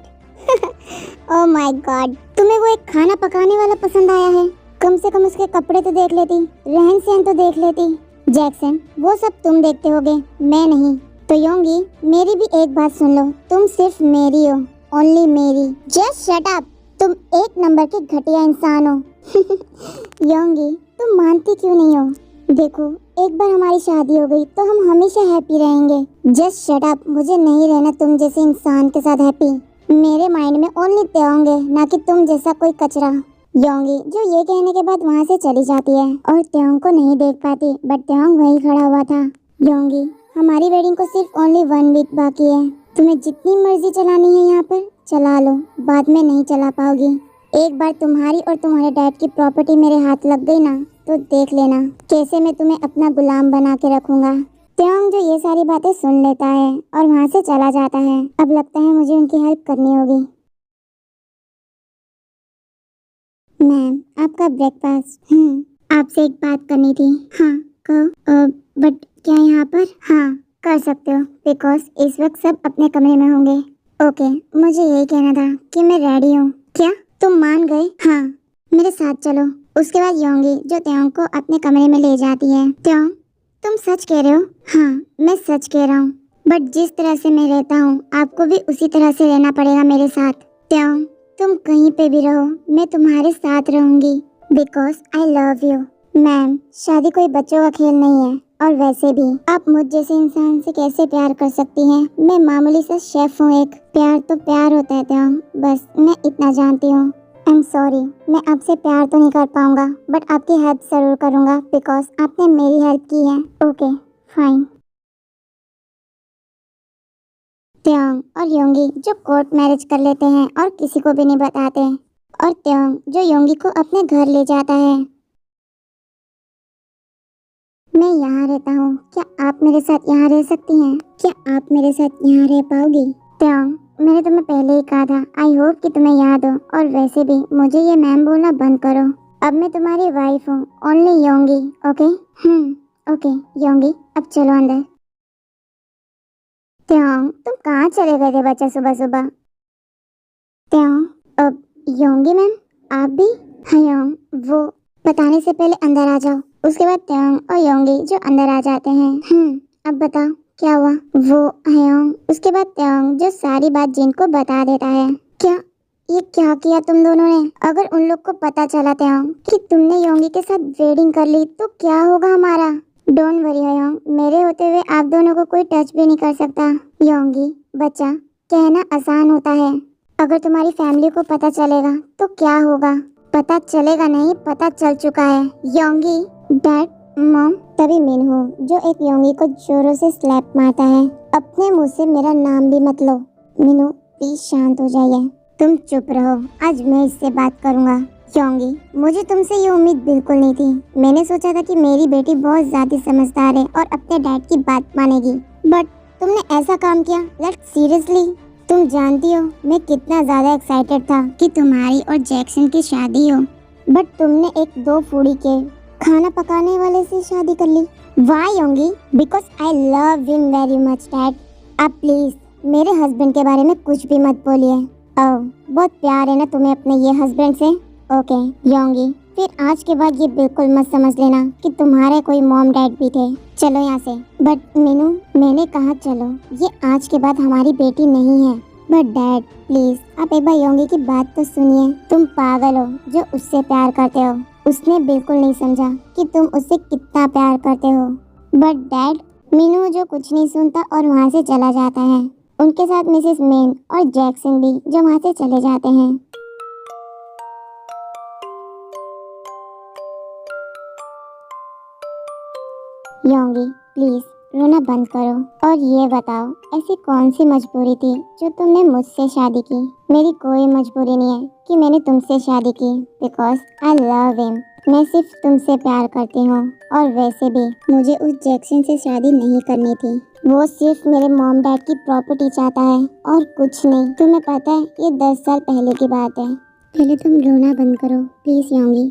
Oh my God, तुम्हें वो एक खाना पकाने वाला पसंद आया है? कम से कम उसके कपड़े तो देख लेती, रहन सहन तो देख लेती। जैक्सन, वो सब तुम देखते होगे, मैं नहीं। तो योंगी, मेरी भी एक बात सुन लो, तुम सिर्फ मेरी हो, ओनली मेरी। जस्ट शट अप, तुम एक नंबर की घटिया इंसान हो। योंगी, तुम मानती क्यों नहीं हो? देखो, एक बार हमारी शादी हो गई तो हम हमेशा हैप्पी रहेंगे। जस्ट शट अप, मुझे नहीं रहना तुम जैसे इंसान के साथ हैप्पी। मेरे माइंड में ओनली त्याग है, ना कि तुम जैसा कोई कचरा। योंगी जो ये कहने के बाद वहाँ से चली जाती है और त्याग को नहीं देख पाती, बट त्याग वहीं खड़ा हुआ था। योंगी, हमारी वेडिंग को सिर्फ ओनली 1 वीक बाकी है। तुम्हें जितनी मर्जी चलानी है यहाँ पर चला लो, बाद में नहीं चला पाओगी। एक बार तुम्हारी और तुम्हारे डैड की प्रॉपर्टी मेरे हाथ लग गई ना, तो देख लेना कैसे मैं तुम्हें अपना गुलाम बना के रखूंगा। त्याग जो ये सारी बातें सुन लेता है और वहाँ से चला जाता है। अब लगता है मुझे उनकी हेल्प करनी होगी। मैम, आपका ब्रेकफास्ट। आपसे एक बात करनी थी। हाँ, कहो। बट क्या यहाँ पर? हाँ, कर सकते हो, बिकॉज इस वक्त सब अपने कमरे में होंगे। ओके, मुझे यही कहना था कि मैं रेडी हूँ। क्या तुम मान गए? हाँ, मेरे साथ चलो। उसके बाद योंगी जो त्याग को अपने कमरे में ले जाती है। त्याग, तुम सच कह रहे हो? हाँ, मैं सच कह रहा हूँ, बट जिस तरह से मैं रहता हूँ आपको भी उसी तरह से रहना पड़ेगा मेरे साथ। त्याग, तुम कहीं पे भी रहो, मैं तुम्हारे साथ रहूंगी, because I love you. Ma'am, शादी कोई बच्चों का खेल नहीं है, और वैसे भी आप मुझ जैसे इंसान से कैसे प्यार कर सकती हैं? मैं मामूली सा शेफ हूँ एक। प्यार तो प्यार होता है त्याग, बस मैं इतना जानती हूँ। आई एम सॉरी, मैं आपसे प्यार तो नहीं कर पाऊंगा, बट आपकी हेल्प जरूर करूंगा, बिकॉज आपने मेरी हेल्प की है। Okay, fine. त्याग और योंगी जो कोर्ट मैरिज कर लेते हैं और किसी को भी नहीं बताते, और त्याग जो योंगी को अपने घर ले जाता है। मैं यहाँ रहता हूँ, क्या आप मेरे साथ यहाँ रह सकती हैं? क्या आप मेरे साथ यहाँ रह पाओगी? त्याग, मैंने तुम्हें पहले ही कहा था, आई होप कि तुम्हें याद हो, और वैसे भी मुझे ये मैम बोलना बंद करो। अब मैं तुम्हारी वाइफ हूँ, ओनली योंगी। ओके? ओके योंगी, अब चलो अंदर। त्याग, तुम कहाँ चले गए थे बच्चा सुबह सुबह? त्याग, अब योंगी मैम, आप भी? हयोंग, वो बताने से पहले अंदर आ जाओ। उसके बाद त्याग और योंगी जो अंदर आ जाते हैं। अब बताओ क्या हुआ? वो हयोंग, उसके बाद त्याग जो सारी बात जिन को बता देता है। क्या? ये क्या किया तुम दोनों ने? अगर उन लोग को पता चला त्याग कि तुमने योंगी के साथ वेडिंग कर ली तो क्या होगा हमारा? डोंट वरी हयोंग, मेरे होते हुए आप दोनों को कोई टच भी नहीं कर सकता। योंगी बच्चा, कहना आसान होता है, अगर तुम्हारी फैमिली को पता चलेगा तो क्या होगा? पता चलेगा नहीं, पता चल चुका है। योंगी, डैड, मॉम। तभी मिनहो, जो एक योंगी को जोरों से स्लैप मारता है, अपने मुंह से मेरा नाम भी मत लो। मिनू प्लीज शांत हो जाइए। तुम चुप रहो, आज मैं इससे बात करूंगा। योंगी, मुझे तुमसे ये उम्मीद बिल्कुल नहीं थी। मैंने सोचा था कि मेरी बेटी बहुत ज्यादा समझदार है और अपने डैड की बात मानेगी, बट तुमने ऐसा काम किया। लाइक सीरियसली, तुम जानती हो मैं कितना ज्यादा एक्साइटेड था कि तुम्हारी और जैक्सन की शादी हो, बट तुमने एक 2 फूडी के खाना पकाने वाले से शादी कर ली। Why Yoongi? Because I love him very much dad. आप प्लीज मेरे हस्बैंड के बारे में कुछ भी मत बोलिए। ओह, बहुत प्यार है ना तुम्हें अपने ये हस्बैंड से? ओके योंगी, फिर आज के बाद ये बिल्कुल मत समझ लेना कि तुम्हारे कोई मॉम डैड भी थे। चलो यहाँ से। बट मीनू, मैंने कहा चलो, ये आज के बाद हमारी बेटी नहीं है। बट डैड प्लीज आप एक बार योंगी की बात तो सुनिए। तुम पागल हो जो उससे प्यार करते हो। उसने बिल्कुल नहीं समझा कि तुम उससे कितना प्यार करते हो। बट डैड, मीनू जो कुछ नहीं सुनता और वहाँ से चला जाता है। उनके साथ मिसेस मेन और जैक्सन भी जो वहाँ से चले जाते हैं। योंगी प्लीज रोना बंद करो और ये बताओ ऐसी कौन सी मजबूरी थी जो तुमने मुझसे शादी की? मेरी कोई मजबूरी नहीं है कि मैंने तुमसे शादी की, बिकॉज आई लव हिम। मैं सिर्फ तुमसे प्यार करती हूँ और वैसे भी मुझे उस जैक्सन से शादी नहीं करनी थी। वो सिर्फ मेरे मॉम डैड की प्रॉपर्टी चाहता है और कुछ नहीं। तुम्हें पता है ये 10 साल पहले की बात है। पहले तुम रोना बंद करो प्लीज योंगी।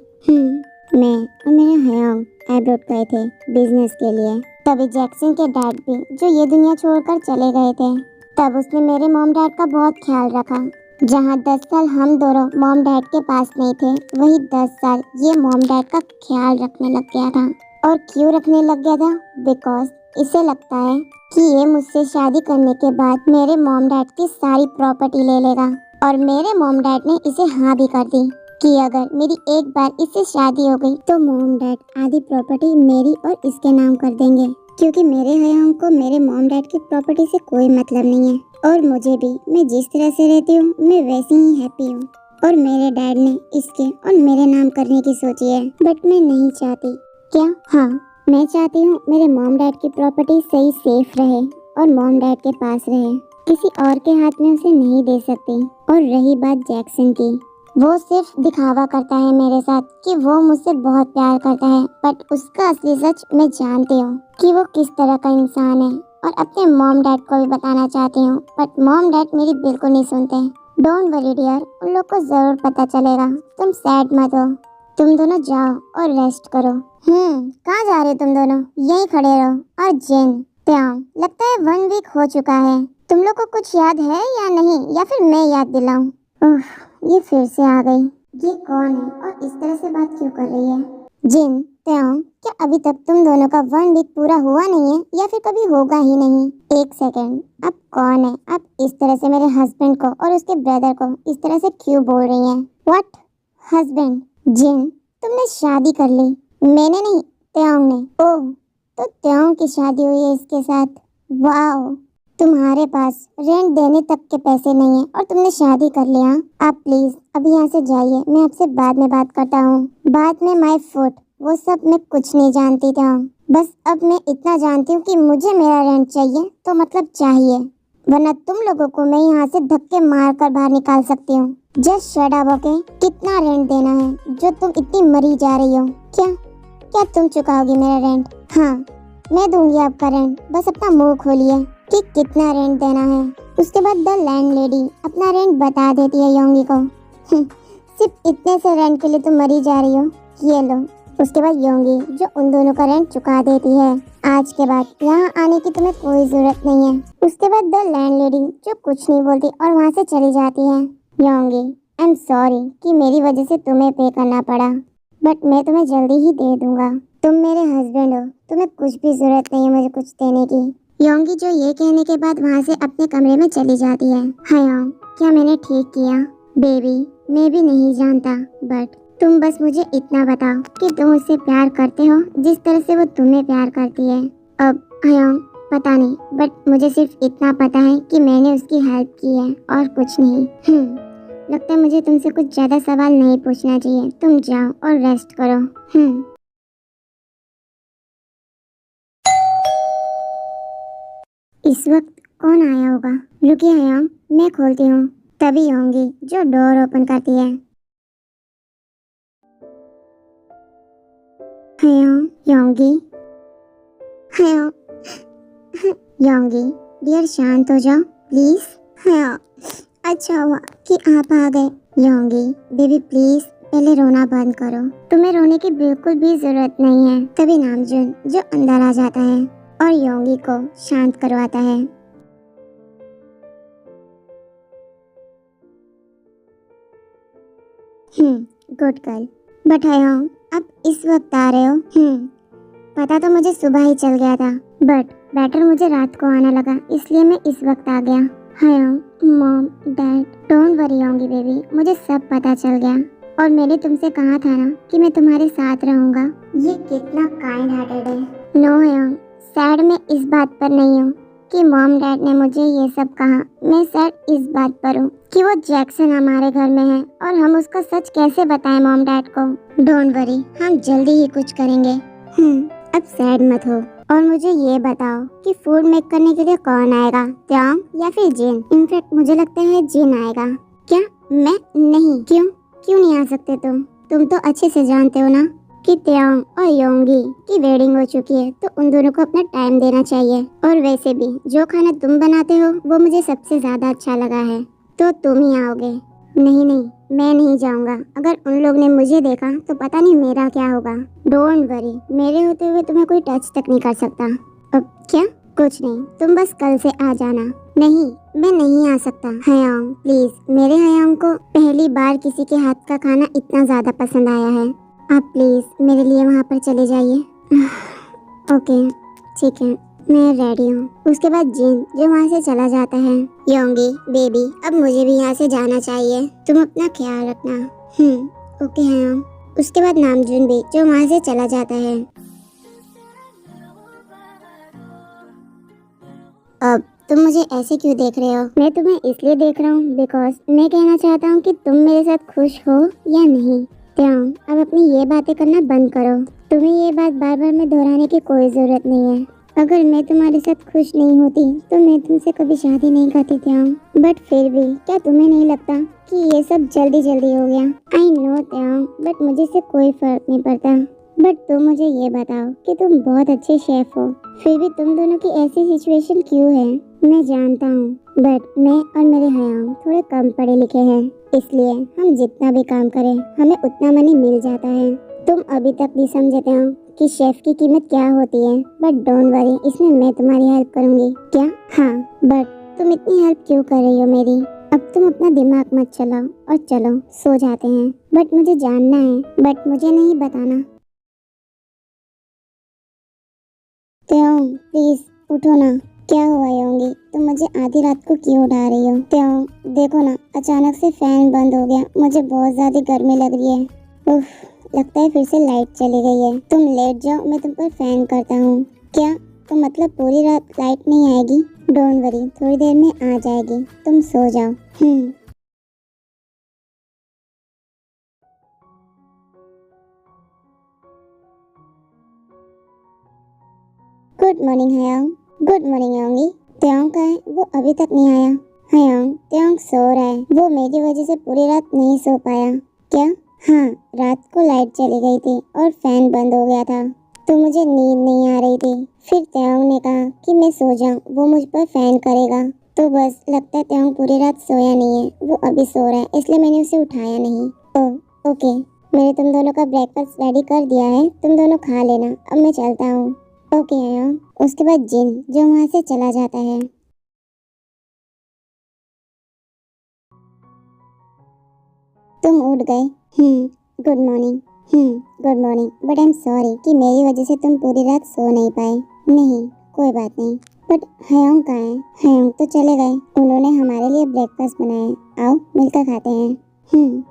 मैं और मेरा हयांग एब्रोड गए थे बिजनेस के लिए। तभी जैक्सन के डैड भी जो ये दुनिया छोड़कर चले गए थे। तब उसने मेरे मॉम डैड का बहुत ख्याल रखा। जहाँ 10 साल हम दोनों मॉम डैड के पास नहीं थे, वही 10 साल ये मॉम डैड का ख्याल रखने लग गया था। और क्यों रखने लग गया था? बिकॉज इसे लगता है कि ये मुझसे शादी करने के बाद मेरे मॉम डैड की सारी प्रॉपर्टी ले लेगा। और मेरे मॉम डैड ने इसे हाँ भी कर दी कि अगर मेरी एक बार इससे शादी हो गई तो मॉम डैड आधी प्रॉपर्टी मेरी और इसके नाम कर देंगे, क्योंकि मेरे हयांग को मेरे मॉम डैड की प्रॉपर्टी से कोई मतलब नहीं है। और मुझे भी, मैं जिस तरह से रहती हूँ मैं वैसी ही हैप्पी हूँ। और मेरे डैड ने इसके और मेरे नाम करने की सोची है, बट मैं नहीं चाहती। क्या? हाँ, मैं चाहती हूँ मेरे मॉम डैड की प्रॉपर्टी सही सेफ रहे और मॉम डैड के पास रहे, किसी और के हाथ में उसे नहीं दे सकती। और रही बात जैक्सन की, वो सिर्फ दिखावा करता है मेरे साथ कि वो मुझसे बहुत प्यार करता है, बट उसका असली सच मैं जानती हूँ कि वो किस तरह का इंसान है। और अपने मॉम डैड को भी बताना चाहती हूँ, बट मॉम डैड मेरी बिल्कुल नहीं सुनते। डोंट वरी डियर, उन लोग को जरूर पता चलेगा। तुम सैड मत हो, तुम दोनों जाओ और रेस्ट करो। कहाँ जा रहे हो तुम दोनों? यहीं खड़े रहो। और जिन, त्याओ, लगता है 1 वीक हो चुका है। तुम लोग को कुछ याद है या नहीं, या फिर मैं याद दिलाऊं? ये फिर से आ गई। ये कौन है और इस तरह से बात क्यों कर रही है? जिन, त्याओ, क्या अभी तक तुम दोनों का 1 वीक पूरा हुआ नहीं है या फिर कभी होगा ही नहीं? एक सेकेंड, आप कौन है? आप इस तरह से मेरे हस्बैंड को और उसके ब्रदर को इस तरह से क्यों बोल रही हैं? व्हाट? हस्बैंड? जिन, तुमने शादी कर ली। मैंने नहीं, त्याओ ने। ओह, तो त्याओ की शादी हुई है इसके साथ। वाओ, तुम्हारे पास रेंट देने तक के पैसे नहीं है और तुमने शादी कर लिया। आप प्लीज अभी यहाँ से जाइए, मैं आपसे बाद में बात करता हूँ। बाद में माय फुट, वो सब मैं कुछ नहीं जानती था। बस अब मैं इतना जानती हूँ कि मुझे मेरा रेंट चाहिए तो मतलब चाहिए, वरना तुम लोगों को मैं यहाँ से धक्के मार कर बाहर निकाल सकती हूँ। Just shut up, okay? कितना रेंट देना है जो तुम इतनी मरी जा रही हो? क्या तुम चुकाओगी मेरा रेंट? हाँ, मैं दूंगी आपका रेंट, बस अपना मुंह खोलिए कि कितना रेंट देना है। उसके बाद द लैंडलेडी अपना रेंट बता देती है योंगी को। सिर्फ इतने से रेंट के लिए तुम मरी जा रही हो, ये लो। उसके बाद योंगी जो उन दोनों का रेंट चुका देती है। आज के बाद यहाँ आने की तुम्हें कोई जरूरत नहीं है। उसके बाद द लैंडलेडी जो कुछ नहीं बोलती और वहाँ से चली जाती है। योंगी, आई एम सॉरी कि मेरी वजह से तुम्हें पे करना पड़ा, बट मैं तुम्हें जल्दी ही दे दूंगा। तुम मेरे हस्बैंड हो, तुम्हें कुछ भी जरूरत नहीं है मुझे कुछ देने की। योंगी जो ये कहने के बाद वहाँ से अपने कमरे में चली जाती है। हयांग, क्या मैंने ठीक किया? बेबी, मैं भी नहीं जानता, बट तुम बस मुझे इतना बताओ कि तुम उससे प्यार करते हो जिस तरह से वो तुम्हें प्यार करती है। अब हयांग, पता नहीं, बट मुझे सिर्फ इतना पता है कि मैंने उसकी हेल्प की है और कुछ नहीं। लगता है मुझे तुमसे कुछ ज्यादा सवाल नहीं पूछना चाहिए। तुम जाओ और रेस्ट करो। इस वक्त कौन आया होगा? रुकिए हयाम, मैं खोलती हूँ। तभी होंगी जो डोर ओपन करती है। हयाम, योंगी, हयाम, योंगी डियर शांत हो जाओ प्लीज। हयाम, अच्छा हुआ कि आप आ गए। योंगी बेबी प्लीज पहले रोना बंद करो। तुम्हें रोने की बिल्कुल भी जरूरत नहीं है। तभी नामजुन जो अंदर आ जाता है और योंगी को शांत करवाता है। Good girl. बट हयाम अब इस वक्त आ रहे हो? पता तो मुझे सुबह ही चल गया था, बट बेटर मुझे रात को आना लगा, इसलिए मैं इस वक्त आ गया। हयाम, मॉम, डैड, डोंट वरी होंगी बेबी, मुझे सब पता चल गया। और मैंने तुमसे कहा था ना कि मैं तुम्हारे साथ रहूंगा। ये कितना काइंड हार्टेड है। नो हयाम, सैड मैं इस बात पर नहीं हूँ कि मॉम डैड ने मुझे ये सब कहा। मैं सैड इस बात पर हूँ कि वो जैक्सन हमारे घर में है और हम उसका सच कैसे बताएं मॉम डैड को। डोंट वरी, हम जल्दी ही कुछ करेंगे। अब सैड मत हो और मुझे ये बताओ कि फूड मेक करने के लिए कौन आएगा, त्याम या फिर जिन? इनफैक्ट मुझे लगता है जिन आएगा। क्या? मैं नहीं? क्यों नहीं आ सकते तुम तो अच्छे से जानते हो ना कि त्याम और योंगी की वेडिंग हो चुकी है, तो उन दोनों को अपना टाइम देना चाहिए। और वैसे भी जो खाना तुम बनाते हो वो मुझे सबसे ज्यादा अच्छा लगा है, तो तुम ही आओगे। नहीं, मैं नहीं जाऊंगा। अगर उन लोग ने मुझे देखा तो पता नहीं मेरा क्या होगा। डोंट वरी, मेरे होते हुए तुम्हें कोई टच तक नहीं कर सकता। अब क्या? कुछ नहीं, तुम बस कल से आ जाना। नहीं, मैं नहीं आ सकता। हयाम प्लीज, मेरे हयाम को पहली बार किसी के हाथ का खाना इतना ज्यादा पसंद आया है। आप प्लीज मेरे लिए वहाँ पर चले जाइए। ओके ठीक है, मैं रेडी हूँ। उसके बाद जिन जो वहाँ से चला जाता है। योंगी बेबी, अब मुझे भी यहाँ से जाना चाहिए, तुम अपना ख्याल रखना। ओके हयाम। उसके बाद नामजुन भी जो वहाँ से चला जाता है। अब तुम मुझे ऐसे क्यों देख रहे हो? मैं तुम्हें इसलिए देख रहा हूँ बिकॉज मैं कहना चाहता हूँ कि तुम मेरे साथ खुश हो या नहीं। त्याम, अब अपनी ये बातें करना बंद करो। तुम्हें ये बात बार बार में दोहराने की कोई जरूरत नहीं है। अगर मैं तुम्हारे साथ खुश नहीं होती तो मैं तुमसे कभी शादी नहीं करती त्याम। बट फिर भी क्या तुम्हें नहीं लगता कि ये सब जल्दी जल्दी हो गया? आई नो त्याम, बट मुझे इससे कोई फर्क नहीं पड़ता। बट तुम मुझे ये बताओ कि तुम बहुत अच्छे शेफ हो, फिर भी तुम दोनों की ऐसी सिचुएशन क्यों है? मैं जानता हूँ, बट मैं और मेरे हयाम थोड़े कम पढ़े लिखे हैं, इसलिए हम जितना भी काम करें हमें उतना मनी मिल जाता है। तुम अभी तक नहीं समझते हो कि शेफ की कीमत क्या होती है। बट डोंट वरी, इसमें मैं तुम्हारी हेल्प करूँगी। क्या? हाँ, बट तुम इतनी हेल्प क्यों कर रही हो मेरी? अब तुम अपना दिमाग मत चलाओ और चलो सो जाते हैं। बट मुझे जानना है, बट मुझे नहीं बताना। त्याओ प्लीज उठो ना। क्या हुआ योंगी, तुम मुझे आधी रात को क्यों उठा रही हो? त्याओ देखो ना, अचानक से फैन बंद हो गया, मुझे बहुत ज्यादा गर्मी लग रही है। उफ, लगता है फिर से लाइट चली गई है। तुम लेट जाओ, मैं तुम पर फैन करता हूँ। क्या? तो मतलब पूरी रात लाइट नहीं आएगी? डोंट वरी, थोड़ी देर में आ जाएगी, तुम सो जाओ। गुड मॉर्निंग हयांग। Good morning Yoongi. त्योंग का है? वो अभी तक नहीं आया। हयांग, त्योंग सो रहा है, वो मेरी वजह से पूरी रात नहीं सो पाया। क्या? हाँ, रात को लाइट चली गई थी और फैन बंद हो गया था, तो मुझे नींद नहीं आ रही थी। फिर त्योंग ने कहा कि मैं सो जाऊं, वो मुझ पर फैन करेगा। तो बस लगता है त्योंग पूरी रात सोया नहीं है, वो अभी सो रहा है, इसलिए मैंने उसे उठाया नहीं। ओह ओके, मैंने तुम दोनों का ब्रेकफास्ट रेडी कर दिया है, तुम दोनों खा लेना, अब मैं चलता हूँ। ओके आया। उसके बाद जिन जो वहाँ से चला जाता है। तुम उठ गए? Good morning. Good morning, but I am sorry कि मेरी वजह से तुम पूरी रात सो नहीं पाए। नहीं, कोई बात नहीं। बट हयांग कहाँ है? हयांग तो चले गए, उन्होंने हमारे लिए ब्रेकफास्ट बनाया, आओ मिलकर खाते हैं।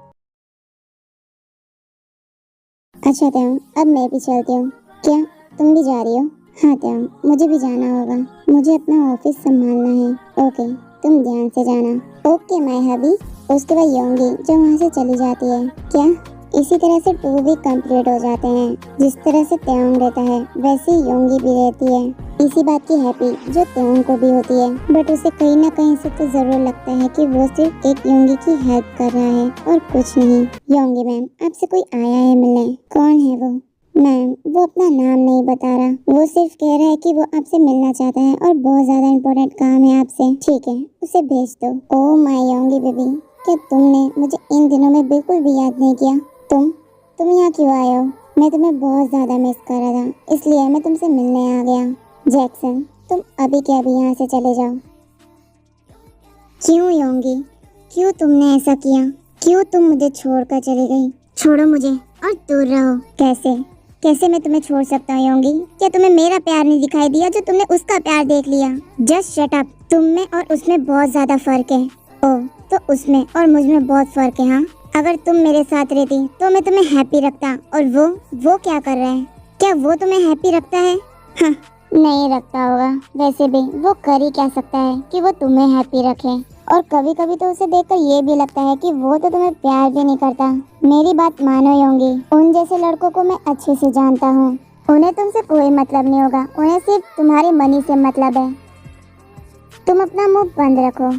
अच्छा त्याग, अब मैं भी चलती हूँ। क्या तुम भी जा रही हो? हाँ त्याम, मुझे भी जाना होगा। मुझे अपना ऑफिस संभालना है। ओके, तुम ध्यान से जाना। ओके माय हबी। उसके बाद योंगी जो वहाँ से चली जाती है। क्या इसी तरह से 2 वीक कंप्लीट हो जाते हैं। जिस तरह से त्याम रहता है वैसे ही योंगी भी रहती है। इसी बात की हैप्पी जो त्याम को भी होती है, बट उसे कहीं ना कहीं से तो जरूर लगता है कि वो सिर्फ एक योंगी की हेल्प कर रहा है और कुछ नहीं। योंगी मैम, आपसे कोई आया है मिलने? कौन है वो? मैम, वो अपना नाम नहीं बता रहा। वो सिर्फ कह रहा है कि वो आपसे मिलना चाहता है और बहुत ज्यादा इम्पोर्टेंट काम है आपसे। ठीक है, उसे भेज दो। ओह माय योंगी बेबी, क्या तुमने मुझे इन दिनों में बिल्कुल भी याद नहीं किया? तुम यहाँ क्यों आए हो? मैं तुम्हें बहुत ज्यादा मिस कर रहा था, इसलिए मैं तुमसे मिलने आ गया। जैक्सन, तुम अभी के अभी यहाँ से चले जाओ। क्यों योंगी, क्यों तुमने ऐसा किया? क्यों तुम मुझे छोड़कर चली गई? छोड़ो मुझे और दूर रहो। कैसे मैं तुम्हें छोड़ सकता हूँ योंगी? क्या तुम्हें मेरा प्यार नहीं दिखाई दिया जो तुमने उसका प्यार देख लिया? Just shut up. तुम में और उसमें बहुत ज्यादा फर्क है। ओह, तो उसमें और मुझ में बहुत फर्क है। हाँ, अगर तुम मेरे साथ रहती तो मैं तुम्हें हैप्पी रखता। और वो क्या कर रहा है? क्या वो तुम्हें हैप्पी रखता है? हाँ, नहीं रखता होगा। वैसे भी वो कर ही क्या सकता है कि वो तुम्हें हैप्पी रखे। और कभी कभी तो उसे देखकर ये भी लगता है कि वो तो तुम्हें प्यार भी नहीं करता। मेरी बात मानो योंगी, उन जैसे लड़कों को मैं अच्छे से जानता हूँ। उन्हें तुमसे कोई मतलब नहीं होगा, उन्हें सिर्फ तुम्हारी मनी से मतलब है। तुम अपना मुंह बंद रखो।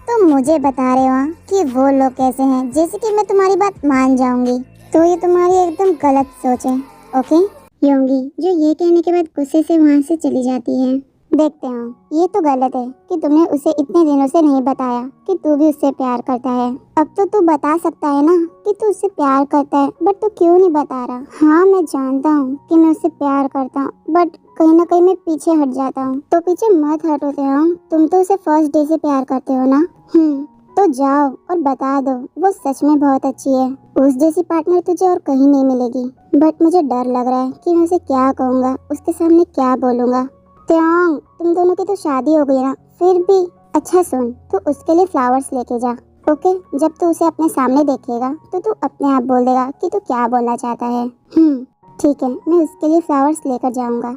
तुम मुझे बता रहे हो कि वो लोग कैसे हैं, जैसे कि मैं तुम्हारी बात मान जाऊंगी। तो ये तुम्हारी एकदम गलत सोच है। ओके योंगी, जो ये कहने के बाद गुस्से से वहाँ से चली जाती है। देखते हो, ये तो गलत है कि तुमने उसे इतने दिनों से नहीं बताया कि तू भी उससे प्यार करता है। अब तो तू बता सकता है ना कि तू उससे प्यार करता है, बट तू क्यों नहीं बता रहा? हाँ, मैं जानता हूँ कि मैं उससे प्यार करता हूँ, बट कहीं ना कहीं मैं पीछे हट जाता हूँ। तो पीछे मत हटोते हो, तुम तो उसे फर्स्ट डे से प्यार करते हो ना। तो जाओ और बता दो, वो सच में बहुत अच्छी है। उस जैसी पार्टनर तुझे और कहीं नहीं मिलेगी। बट मुझे डर लग रहा है कि मैं उसे क्या कहूँगा, उसके सामने क्या बोलूँगा। त्याग, तुम दोनों की तो शादी हो गई ना, फिर भी। अच्छा सुन, तू उसके लिए फ्लावर्स लेके जा। ओके, जब तू उसे अपने सामने देखेगा तो तू अपने आप बोल देगा कि तू क्या बोलना चाहता है। ठीक है, मैं उसके लिए फ्लावर्स लेकर जाऊंगा।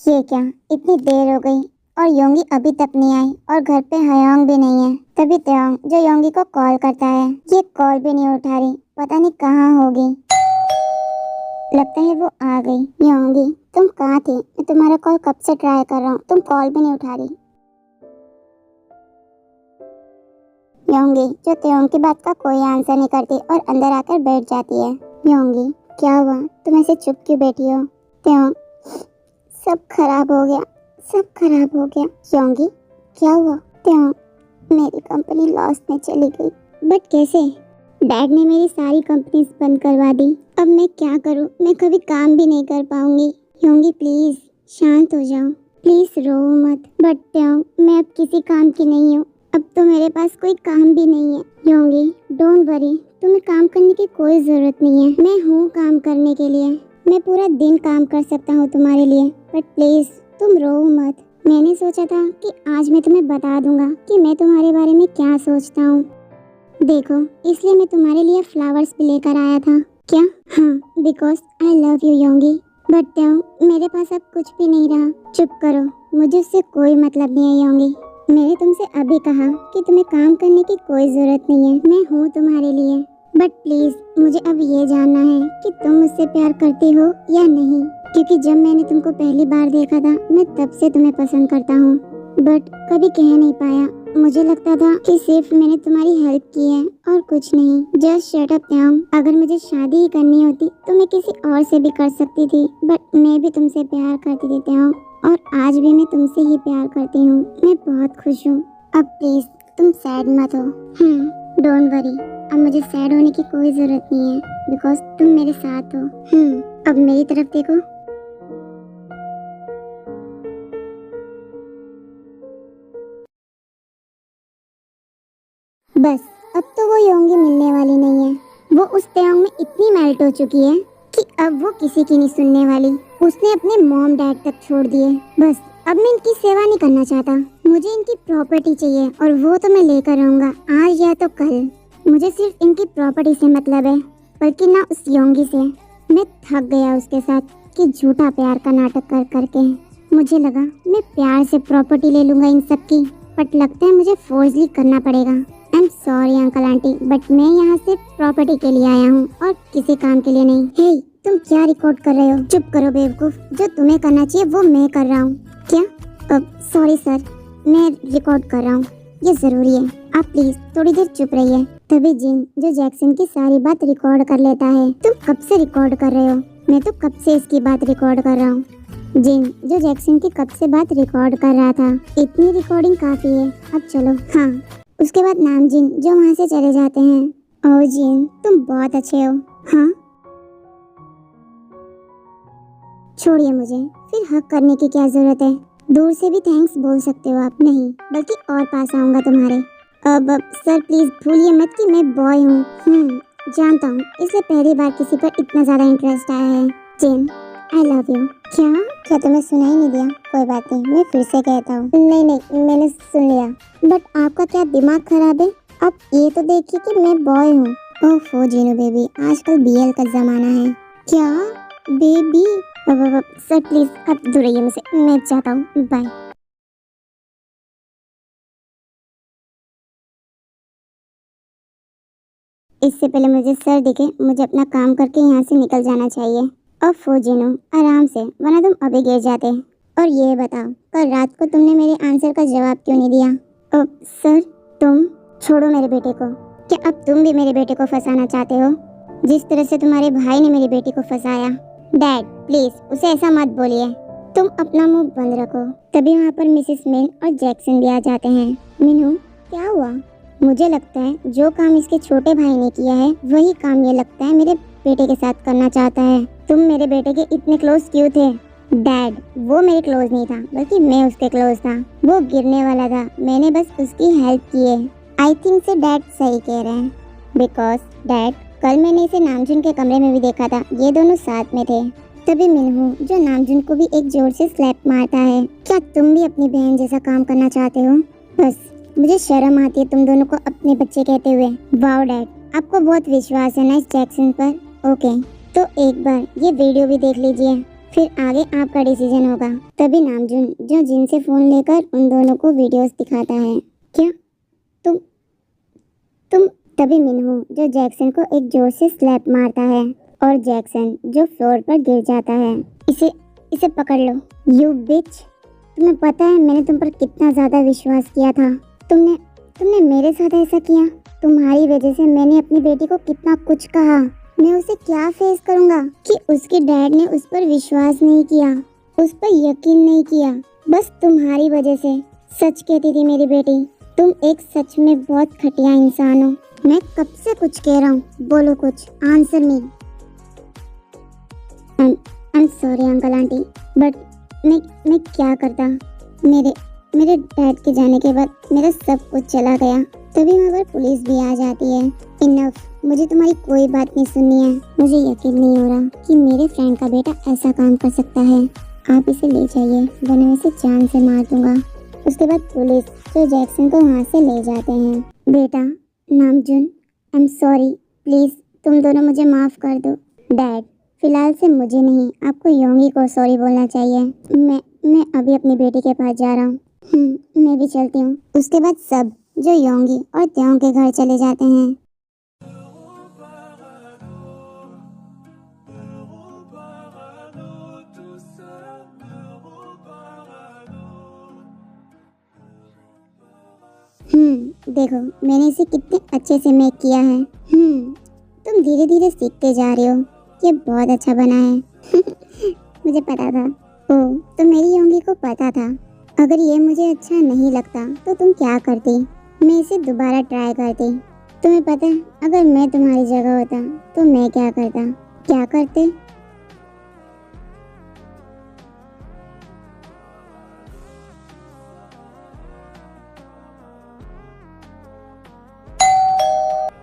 ये क्या, इतनी देर हो गई और योंगी अभी तक नहीं आई और घर पे हयांग भी नहीं है। तभी त्याग जो योंगी को कॉल करता है, ये कॉल भी नहीं उठा रही, पता नहीं कहाँ होगी। लगता है वो आ गई। योंगी, तुम कहाँ थी? मैं तुम्हारा कॉल कब से ट्राई कर रहा हूँ, तुम कॉल भी नहीं उठा रही। योंगी जो त्याग की बात का कोई आंसर नहीं करती और अंदर आकर बैठ जाती है। योंगी, क्या हुआ, तुम ऐसे चुप क्यों बैठी हो? त्याग, सब खराब हो गया, सब खराब हो गया। योंगी, क्या हुआ? त्याग, मेरी कंपनी लॉस में चली गई। बट कैसे? डैड ने मेरी सारी कंपनीज बंद करवा दी। अब मैं क्या करूं? मैं कभी काम भी नहीं कर पाऊंगी। योंगी प्लीज शांत हो जाओ, प्लीज रो मत। बट त्याग, मैं अब किसी काम की नहीं हूँ, अब तो मेरे पास कोई काम भी नहीं है। योंगी डोंट वरी, तुम्हें काम करने की कोई जरूरत नहीं है, मैं हूँ काम करने के लिए। मैं पूरा दिन काम कर सकता हूँ तुम्हारे लिए, बट प्लीज तुम रो मत। मैंने सोचा था कि आज मैं तुम्हें बता दूंगा कि मैं तुम्हारे बारे में क्या सोचता हूँ। देखो, इसलिए मैं तुम्हारे लिए फ्लावर्स भी लेकर आया था। क्या? हाँ, because I love you Yoongi. But त्याग, मेरे पास अब कुछ भी नहीं रहा। चुप करो, मुझे उससे कोई मतलब नहीं है योंगी। मैंने तुमसे अभी कहा कि तुम्हें काम करने की कोई जरूरत नहीं है, मैं हूँ तुम्हारे लिए। बट प्लीज मुझे अब ये जानना है कि तुम मुझसे प्यार करती हो या नहीं, क्योंकि जब मैंने तुमको पहली बार देखा था मैं तब से तुम्हें पसंद करता हूँ, बट कभी कह नहीं पाया। मुझे लगता था कि सिर्फ मैंने तुम्हारी हेल्प की है और कुछ नहीं। जस्ट शट अप त्याग, अगर मुझे शादी ही करनी होती तो मैं किसी और से भी कर सकती थी, बट मैं भी तुमसे प्यार करती थी त्याग, और आज भी मैं तुमसे ही प्यार करती हूँ। मैं बहुत खुश हूँ। अब प्लीज तुम सैड मत हो। डोंट वरी, अब मुझे सैड होने की कोई जरूरत नहीं है, बिकॉज तुम मेरे साथ हो। अब मेरी तरफ देखो। बस, अब तो वो योंगी मिलने वाली नहीं है। वो उस त्याग में इतनी मेल्ट हो चुकी है कि अब वो किसी की नहीं सुनने वाली। उसने अपने मॉम डैड तक छोड़ दिए। बस, अब मैं इनकी सेवा नहीं करना चाहता। मुझे इनकी प्रॉपर्टी चाहिए और वो तो मैं लेकर आऊंगा, आज या तो कल। मुझे सिर्फ इनकी प्रॉपर्टी से मतलब है, बल्कि ना उस योंगी से। मैं थक गया उसके साथ कि झूठा प्यार का नाटक कर करके। मुझे लगा मैं प्यार से प्रॉपर्टी ले लूंगा इन सब की, बट लगता है मुझे फोर्सली करना पड़ेगा। I am sorry uncle aunty, but मैं यहाँ सिर्फ प्रॉपर्टी के लिए आया हूँ और किसी काम के लिए नहीं। हे, तुम क्या रिकॉर्ड कर रहे हो? चुप करो बेवकूफ, जो तुम्हें करना चाहिए वो मैं कर रहा हूँ। क्या? सॉरी सर, मैं रिकॉर्ड कर रहा हूँ, ये जरूरी है। आप प्लीज थोड़ी देर चुप रहिए। तभी जिन, जो जैक्सन की सारी बात रिकॉर्ड कर लेता है। तुम कब से रिकॉर्ड कर रहे हो? मैं तो कब से इसकी बात रिकॉर्ड कर रहा हूँ। जिन, जो जैक्सन की कब से बात रिकॉर्ड कर रहा था। इतनी रिकॉर्डिंग काफी है, अब चलो। हाँ, उसके बाद नाम जिन, जो वहाँ से चले जाते हैं। ओह जिन, तुम बहुत अच्छे हो। हाँ, छोड़िए मुझे, फिर हक करने की क्या जरूरत है? दूर से भी थैंक्स बोल सकते हो आप। नहीं, बल्कि और पास आऊंगा तुम्हारे। अब सर प्लीज भूलिए मत कि मैं बॉय हूँ। जानता हूँ, इसलिए पहली बार किसी पर इतना ज्यादा इंटरेस्ट आया है। जिन, आई लव यू। क्या तुम्हें सुनाई नहीं दिया? कोई बात नहीं, मैं फिर से कहता हूँ। नहीं, मैंने सुन लिया। बट आपका क्या दिमाग खराब है? आप ये तो देखिए कि मैं बॉय हूँ। ओफो जीनू बेबी, आजकल बीएल का जमाना है। क्या बेबी? सर प्लीज अब दूर रहिए मुझसे, मैं चाहता हूँ। बाय। इससे पहले मुझे सर दिखे, मुझे अपना काम करके यहाँ से निकल जाना चाहिए। अब फौजिनो, आराम से, वरना तुम अभी गिर जाते। और ये बताओ, कल रात को तुमने मेरे आंसर का जवाब क्यों नहीं दिया? सर, तुम छोड़ो मेरे बेटे को। क्या अब तुम भी मेरे बेटे को फंसाना चाहते हो, जिस तरह से तुम्हारे भाई ने मेरी बेटी को फंसाया? डैड प्लीज उसे ऐसा मत बोलिए। तुम अपना मुंह बंद रखो। तभी वहाँ पर मिसेस मिन और जैक्सन भी आ जाते हैं। मीनू, क्या हुआ? मुझे लगता है जो काम इसके छोटे भाई ने किया है, वही काम ये लगता है मेरे बेटे के साथ करना चाहता है। तुम मेरे बेटे के इतने क्लोज क्यों थे? डैड, वो मेरे क्लोज नहीं था, बल्कि मैं उसके क्लोज था। वो गिरने वाला था, मैंने बस उसकी हेल्प की है। आई थिंक से डैड सही कह रहे हैं। बिकॉज डैड, कल मैंने इसे नामजुन के कमरे में भी देखा था, ये दोनों साथ में थे। तभी मिनहू, जो नामजुन को भी एक जोर से स्लैप मारता है। क्या तुम भी अपनी बहन जैसा काम करना चाहते हो? बस मुझे शर्म आती है तुम दोनों को अपने बच्चे कहते हुए। वाओ डैड, आपको बहुत विश्वास है ना इस जैक्सन पर। ओके, तो एक बार ये वीडियो भी देख लीजिए, फिर आगे आपका डिसीजन होगा। तभी नामजुन, जो जिन से फोन लेकर उन दोनों को वीडियोस दिखाता है। क्या तुम तभी मिनहू, जो जैक्सन को एक जोर से स्लैप मारता है और जैक्सन जो फ्लोर पर गिर जाता है। इसे पकड़ लो, यू बिच। तुम्हें पता है मैंने तुम पर कितना ज्यादा विश्वास किया था। तुमने मेरे साथ ऐसा किया। तुम्हारी वजह से मैंने अपनी बेटी को कितना कुछ कहा। मैं उसे क्या फेस करूंगा कि उसके डैड ने उस पर विश्वास नहीं किया, उस पर यकीन नहीं किया, बस तुम्हारी वजह से। सच कहती थी मेरी बेटी, तुम एक सच में बहुत घटिया इंसान हो। मैं कब से कुछ कह रहा हूँ, बोलो कुछ, answer me. I am sorry uncle aunty, but मैं क्या करता? मेरे डैड के जाने के बाद मेरा सब कुछ चला गया। तभी वहाँ पर पुलिस भी आ जाती है। इनफ, मुझे तुम्हारी कोई बात नहीं सुननी है। मुझे यकीन नहीं हो रहा कि मेरे फ्रेंड का बेटा ऐसा काम कर सकता है। आप इसे ले जाइए, वरना मैं इसे जान से मार दूंगा। उसके बाद पुलिस जो जैक्सन को वहाँ से ले जाते हैं। बेटा नामजुन, आई एम सॉरी, प्लीज तुम दोनों मुझे माफ कर दो। डैड, फिलहाल से मुझे नहीं, आपको योंगी को सॉरी बोलना चाहिए। मैं अभी अपनी बेटी के पास जा रहा हूँ। मैं भी चलती हूँ। उसके बाद सब जो योंगी और त्यों के घर चले जाते हैं। देखो मैंने इसे कितने अच्छे से मेक किया है। तुम धीरे धीरे सीखते जा रहे हो, ये बहुत अच्छा बना है। मुझे पता था। ओह, तो मेरी योंगी को पता था। अगर ये मुझे अच्छा नहीं लगता तो तुम क्या करती? मैं इसे दोबारा ट्राई करती। तुम्हें पता है, अगर मैं तुम्हारी जगह होता तो मैं क्या करता? क्या करते?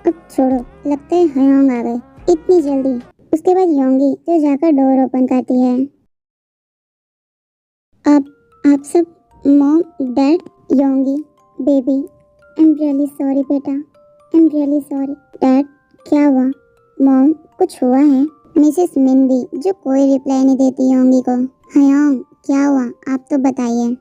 अब छोड़ो, लगता है हयांग आ गए इतनी जल्दी। उसके बाद योंगी जो जाकर डोर ओपन करती है। आप सब, mom, dad, Yoongi, baby, I am really sorry बेटा, I am really sorry. Dad, क्या हुआ? मॉम, कुछ हुआ है? मिसेस मिन भी, जो कोई रिप्लाई नहीं देती योंगी को। हयोंग, क्या हुआ, आप तो बताइए।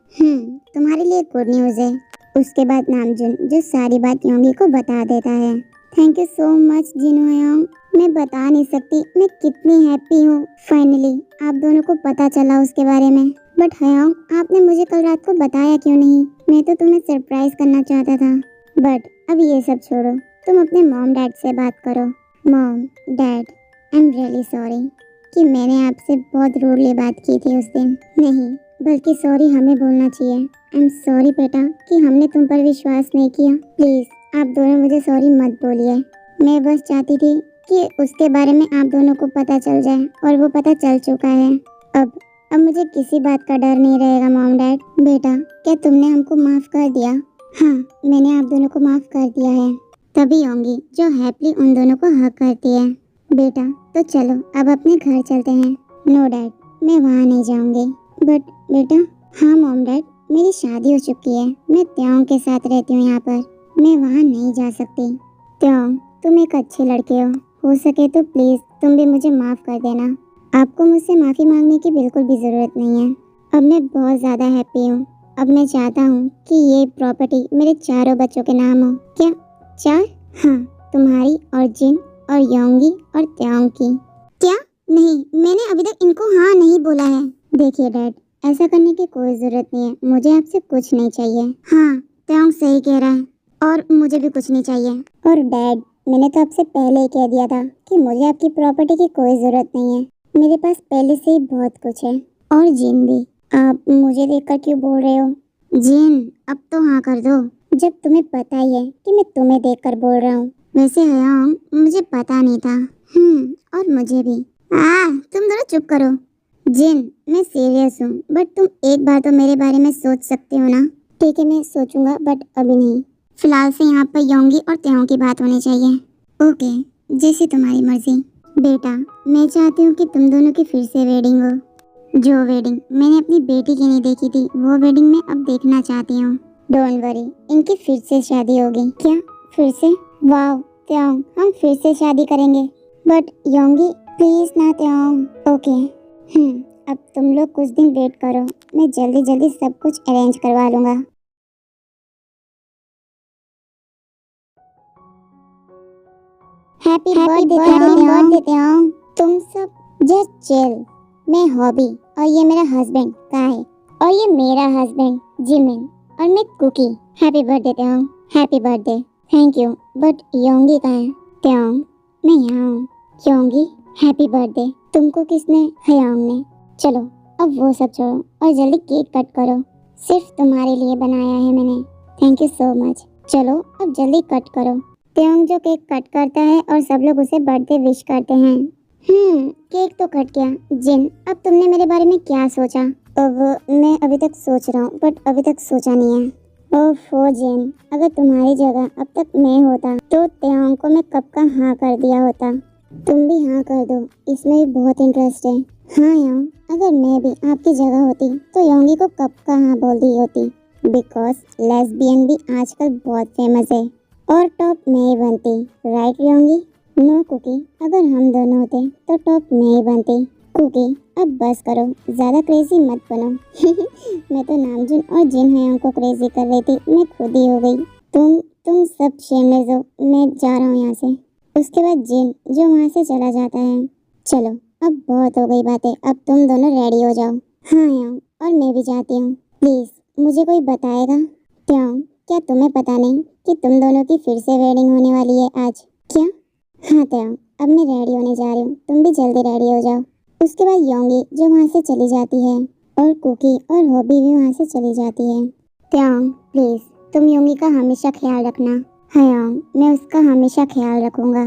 तुम्हारे लिए गुड न्यूज़ है। उसके बाद नामजुन जो सारी बात योंगी को बता देता है। थैंक यू सो मच जिनू हयोंग, मैं बता नहीं सकती मैं कितनी हैप्पी हूँ। फाइनली आप दोनों को पता चला उसके बारे में। बट हयोंग, आपने मुझे कल रात को बताया क्यों नहीं? मैं तो तुम्हें सरप्राइज करना चाहता था। बट अब ये सब छोड़ो, तुम अपने मॉम डैड से बात करो। Mom dad, I am really sorry कि मैंने आपसे बहुत रूडली बात की थी उस दिन। नहीं, बल्कि सॉरी हमें बोलना चाहिए। आई एम सॉरी बेटा कि हमने तुम पर विश्वास नहीं किया। प्लीज आप दोनों मुझे सॉरी मत बोलिए। मैं बस चाहती थी कि उसके बारे में आप दोनों को पता चल जाए और वो पता चल चुका है। अब मुझे किसी बात का डर नहीं रहेगा मॉम डैड। बेटा, क्या तुमने हमको माफ कर दिया? हाँ, मैंने आप दोनों को माफ कर दिया है। तभी होंगी जो हैप्पली उन दोनों को हक करती है। बेटा, तो चलो अब अपने घर चलते हैं। नो डैड, मैं वहाँ नहीं जाऊँगी। बट बेटा। हाँ मॉम डैड, मेरी शादी हो चुकी है। मैं त्योंग के साथ रहती हूँ यहाँ पर। मैं वहाँ नहीं जा सकती। त्योंग, तुम एक अच्छे लड़के हो सके तो प्लीज तुम भी मुझे माफ कर देना। आपको मुझसे माफी मांगने की बिल्कुल भी जरूरत नहीं है। अब मैं बहुत ज्यादा हैप्पी हूँ। अब मैं चाहता हूँ कि ये प्रॉपर्टी मेरे चारों बच्चों के नाम हो। क्या 4? हाँ, तुम्हारी और जिन और योंगी और त्योंग की। क्या? नहीं, मैंने अभी तक इनको हाँ नहीं बोला है। देखिए डैड, ऐसा करने की कोई जरूरत नहीं है। मुझे आपसे कुछ नहीं चाहिए। हाँ, त्योंग सही कह रहा है और मुझे भी कुछ नहीं चाहिए। और डैड, मैंने तो आपसे पहले ही कह दिया था कि मुझे आपकी प्रॉपर्टी की कोई जरूरत नहीं है। मेरे पास पहले से ही बहुत कुछ है। और जिन भी, आप मुझे देखकर क्यों बोल रहे हो? जिन, अब तो हाँ कर दो, जब तुम्हें पता ही है कि मैं तुम्हें देखकर बोल रहा हूँ। वैसे हयोंग, मुझे पता नहीं था। और मुझे भी। तुम जरा चुप करो। जिन, मैं सीरियस हूँ, बट तुम एक बार तो मेरे बारे में सोच सकते हो ना? ठीक है, मैं सोचूंगा, बट अभी नहीं। फिलहाल से यहाँ पर योंगी और त्योंग की बात होनी चाहिए। ओके, जैसे तुम्हारी मर्जी। बेटा, मैं चाहती हूँ कि तुम दोनों की फिर से वेडिंग हो। जो वेडिंग मैंने अपनी बेटी की नहीं देखी थी, वो वेडिंग मैं अब देखना चाहती हूँ। डोंट वरी, इनकी फिर से शादी होगी। क्या? फिर से? वाह त्योंग, हम फिर से शादी करेंगे। बट योंगी, प्लीज ना त्योंग। ओके, अब तुम लोग कुछ दिन वेट करो, मैं जल्दी जल्दी सब कुछ अरेंज करवा लूँगा। हैप्पी बर्थडे त्योंग। तुम सब जस्ट चिल। मैं हॉबी और ये मेरा हस्बैंड काय और ये मेरा हस्बैंड जिमिन और मैं कुकी। हैप्पी बर्थडे त्योंग। Happy birthday. Thank you. But Yoongi कहाँ है? त्योंग, मैं यहाँ हूँ। Yoongi, happy birthday. तुमको किसने? हयोंग ने। चलो अब वो सब छोड़ो और जल्दी केक कट करो। सिर्फ तुम्हारे लिए बनाया है मैंने। Thank you so much. चलो अब जल्दी कट करो। त्योंग जो केक कट करता है और सब लोग उसे बर्थडे विश करते हैं। केक तो कट गया। जिन, अब तुमने मेरे बारे में क्या सोचा? अब मैं अभी तक सोच रहा हूँ, बट अभी तक सोचा नहीं है। ओफो जिन, अगर तुम्हारी जगह अब तक मैं होता तो त्योंग को मैं कब का हाँ कर दिया होता। तुम भी हाँ कर दो, इसमें भी बहुत इंटरेस्ट है। हाँ योंग, अगर मैं भी आपकी जगह होती तो योंगी को कब का हाँ बोल दी होती। बिकॉज लेस्बियन भी आजकल बहुत फेमस है और टॉप में ही बनती। राइट योंगी? नो कुकी, अगर हम दोनों होते तो टॉप में ही बनती। कुकी, अब बस करो, ज्यादा क्रेजी मत बनो। मैं तो नामजुन और जिन हयोंग को क्रेजी कर रही थी, मैं खुद ही हो गई। तुम सब शेमलेस हो। मैं जा रहा हूँ यहाँ से। उसके बाद जिन जो वहाँ से चला जाता है। चलो अब बहुत हो गई बातें, अब तुम दोनों रेडी हो जाओ। हाँ हयोंग, और मैं भी जाती हूँ। प्लीज मुझे कोई बताएगा? त्योंग, क्या तुम्हें पता नहीं कि तुम दोनों की फिर से वेडिंग होने वाली है आज? क्या? हाँ त्योंग, अब मैं रेडी होने जा रही हूँ, तुम भी जल्दी रेडी हो जाओ। उसके बाद योंगी जो वहाँ से चली जाती है और कुकी और हॉबी भी वहाँ से चली जाती है। त्योंग प्लीज तुम योंगी का हमेशा ख्याल रखना। हयोंग, मैं उसका हमेशा ख्याल रखूंगा।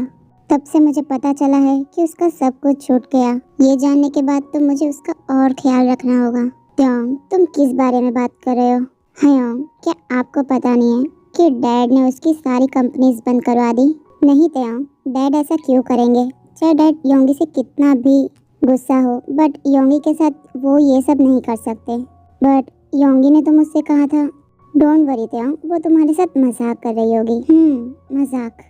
तब से मुझे पता चला है कि उसका सब कुछ छूट गया। ये जानने के बाद तो मुझे उसका और ख्याल रखना होगा। त्योंग, तुम किस बारे में बात कर रहे हो? हयोंग, क्या आपको पता नहीं है कि डैड ने उसकी सारी कंपनीज बंद करवा दी? नहीं त्योंग, डैड ऐसा क्यों करेंगे? चाहे डैड योंगी से कितना भी गुस्सा हो, बट योंगी के साथ वो ये सब नहीं कर सकते। बट योंगी ने तो मुझसे कहा था। डोंट वरी त्योंग, वो तुम्हारे साथ मजाक कर रही होगी। मजाक।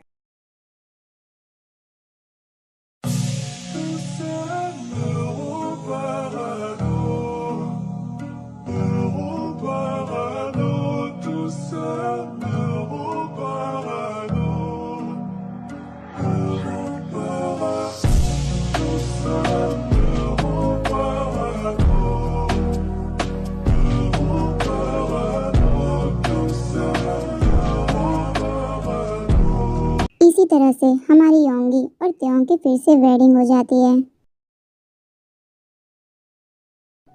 तरह से हमारी योंगी और त्योंग की फिर से वेडिंग हो जाती है।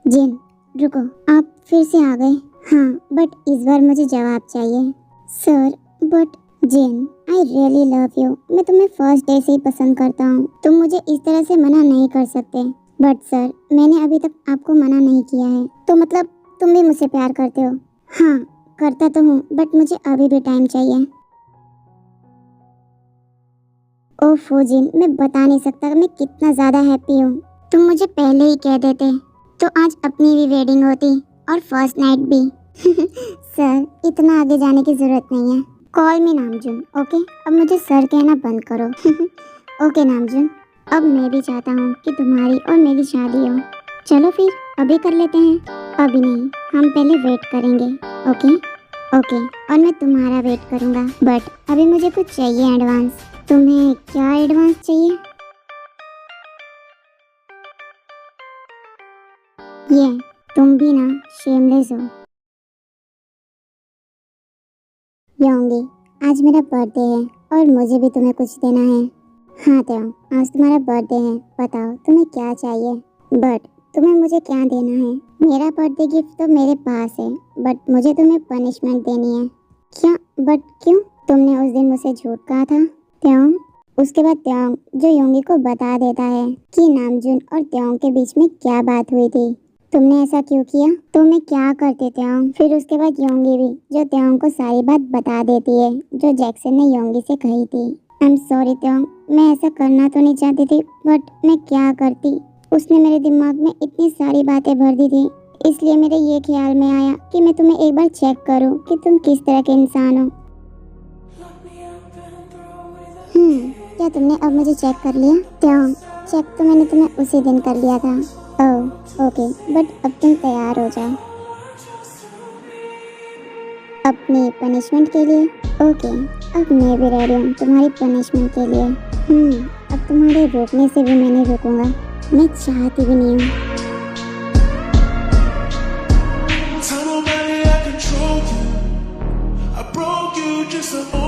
जिन, रुको, आप फिर से आ गए। हाँ, बट इस बार मुझे जवाब चाहिए। सर, बट जिन, आई रियली लव यू। मैं तुम्हें फर्स्ट डे से ही पसंद करता हूँ। तुम मुझे इस तरह से मना नहीं कर सकते। बट सर, मैंने अभी तक आपको मना नहीं किया है, तो मतलब तुम भी मुझसे प्यार करते हो? हाँ, करता तो हूँ, बट मुझे अभी भी टाइम चाहिए। ओफो जिन, मैं बता नहीं सकता मैं कितना ज़्यादा हैप्पी हूँ। तुम मुझे पहले ही कह देते तो आज अपनी भी वेडिंग होती और फर्स्ट नाइट भी। सर, इतना आगे जाने की ज़रूरत नहीं है। Call me Namjoon, okay? अब मुझे सर कहना बंद करो। ओके नामजुन, अब मैं भी चाहता हूँ कि तुम्हारी और मेरी शादी हो। चलो फिर अभी कर लेते हैं। अभी नहीं, हम पहले वेट करेंगे। ओके ओके, और मैं तुम्हारा वेट करूँगा। बट अभी मुझे कुछ चाहिए एडवांस। तुम्हें क्या एडवांस चाहिए? ये, तुम भी ना शेमलेस हो। योंगी, आज मेरा बर्थडे है और मुझे भी तुम्हें कुछ देना है। हाँ त्यों, आज तुम्हारा बर्थडे है, बताओ तुम्हें क्या चाहिए? बट तुम्हें मुझे क्या देना है? मेरा बर्थडे गिफ्ट तो मेरे पास है, बट मुझे तुम्हें पनिशमेंट देनी है। क्या? बट क्यों? तुमने उस दिन मुझसे झूठ कहा था। त्यों, उसके बाद त्यों जो योंगी को बता देता है कि नामजुन और त्यों के बीच में क्या बात हुई थी। तुमने ऐसा क्यों किया? तो मैं क्या करते त्यों? फिर उसके बाद योंगी भी जो त्यों को सारी बात बता देती है जो जैक्सन ने योंगी से कही थी। आई एम सॉरी त्यों, मैं ऐसा करना तो नहीं चाहती थी, बट मैं क्या करती। उसने मेरे दिमाग में इतनी सारी बातें भर दी थी, इसलिए मेरे ये ख्याल में आया कि मैं तुम्हें एक बार चेक करूं कि तुम किस तरह के इंसान हो। क्या तुमने अब मुझे चेक कर लिया? त्यों, चेक तो मैंने तुम्हें उसी दिन कर लिया था। ओह ओके, बट अब तुम तैयार हो जाओ अपनी पनिशमेंट के लिए। ओके, अब मैं भी रेडी हूँ तुम्हारी पनिशमेंट के लिए। अब तुम्हारे रोकने से भी मैं नहीं रुकूंगा, मैं चाहती भी नहीं हूँ। Tell nobody I control you. I broke you just to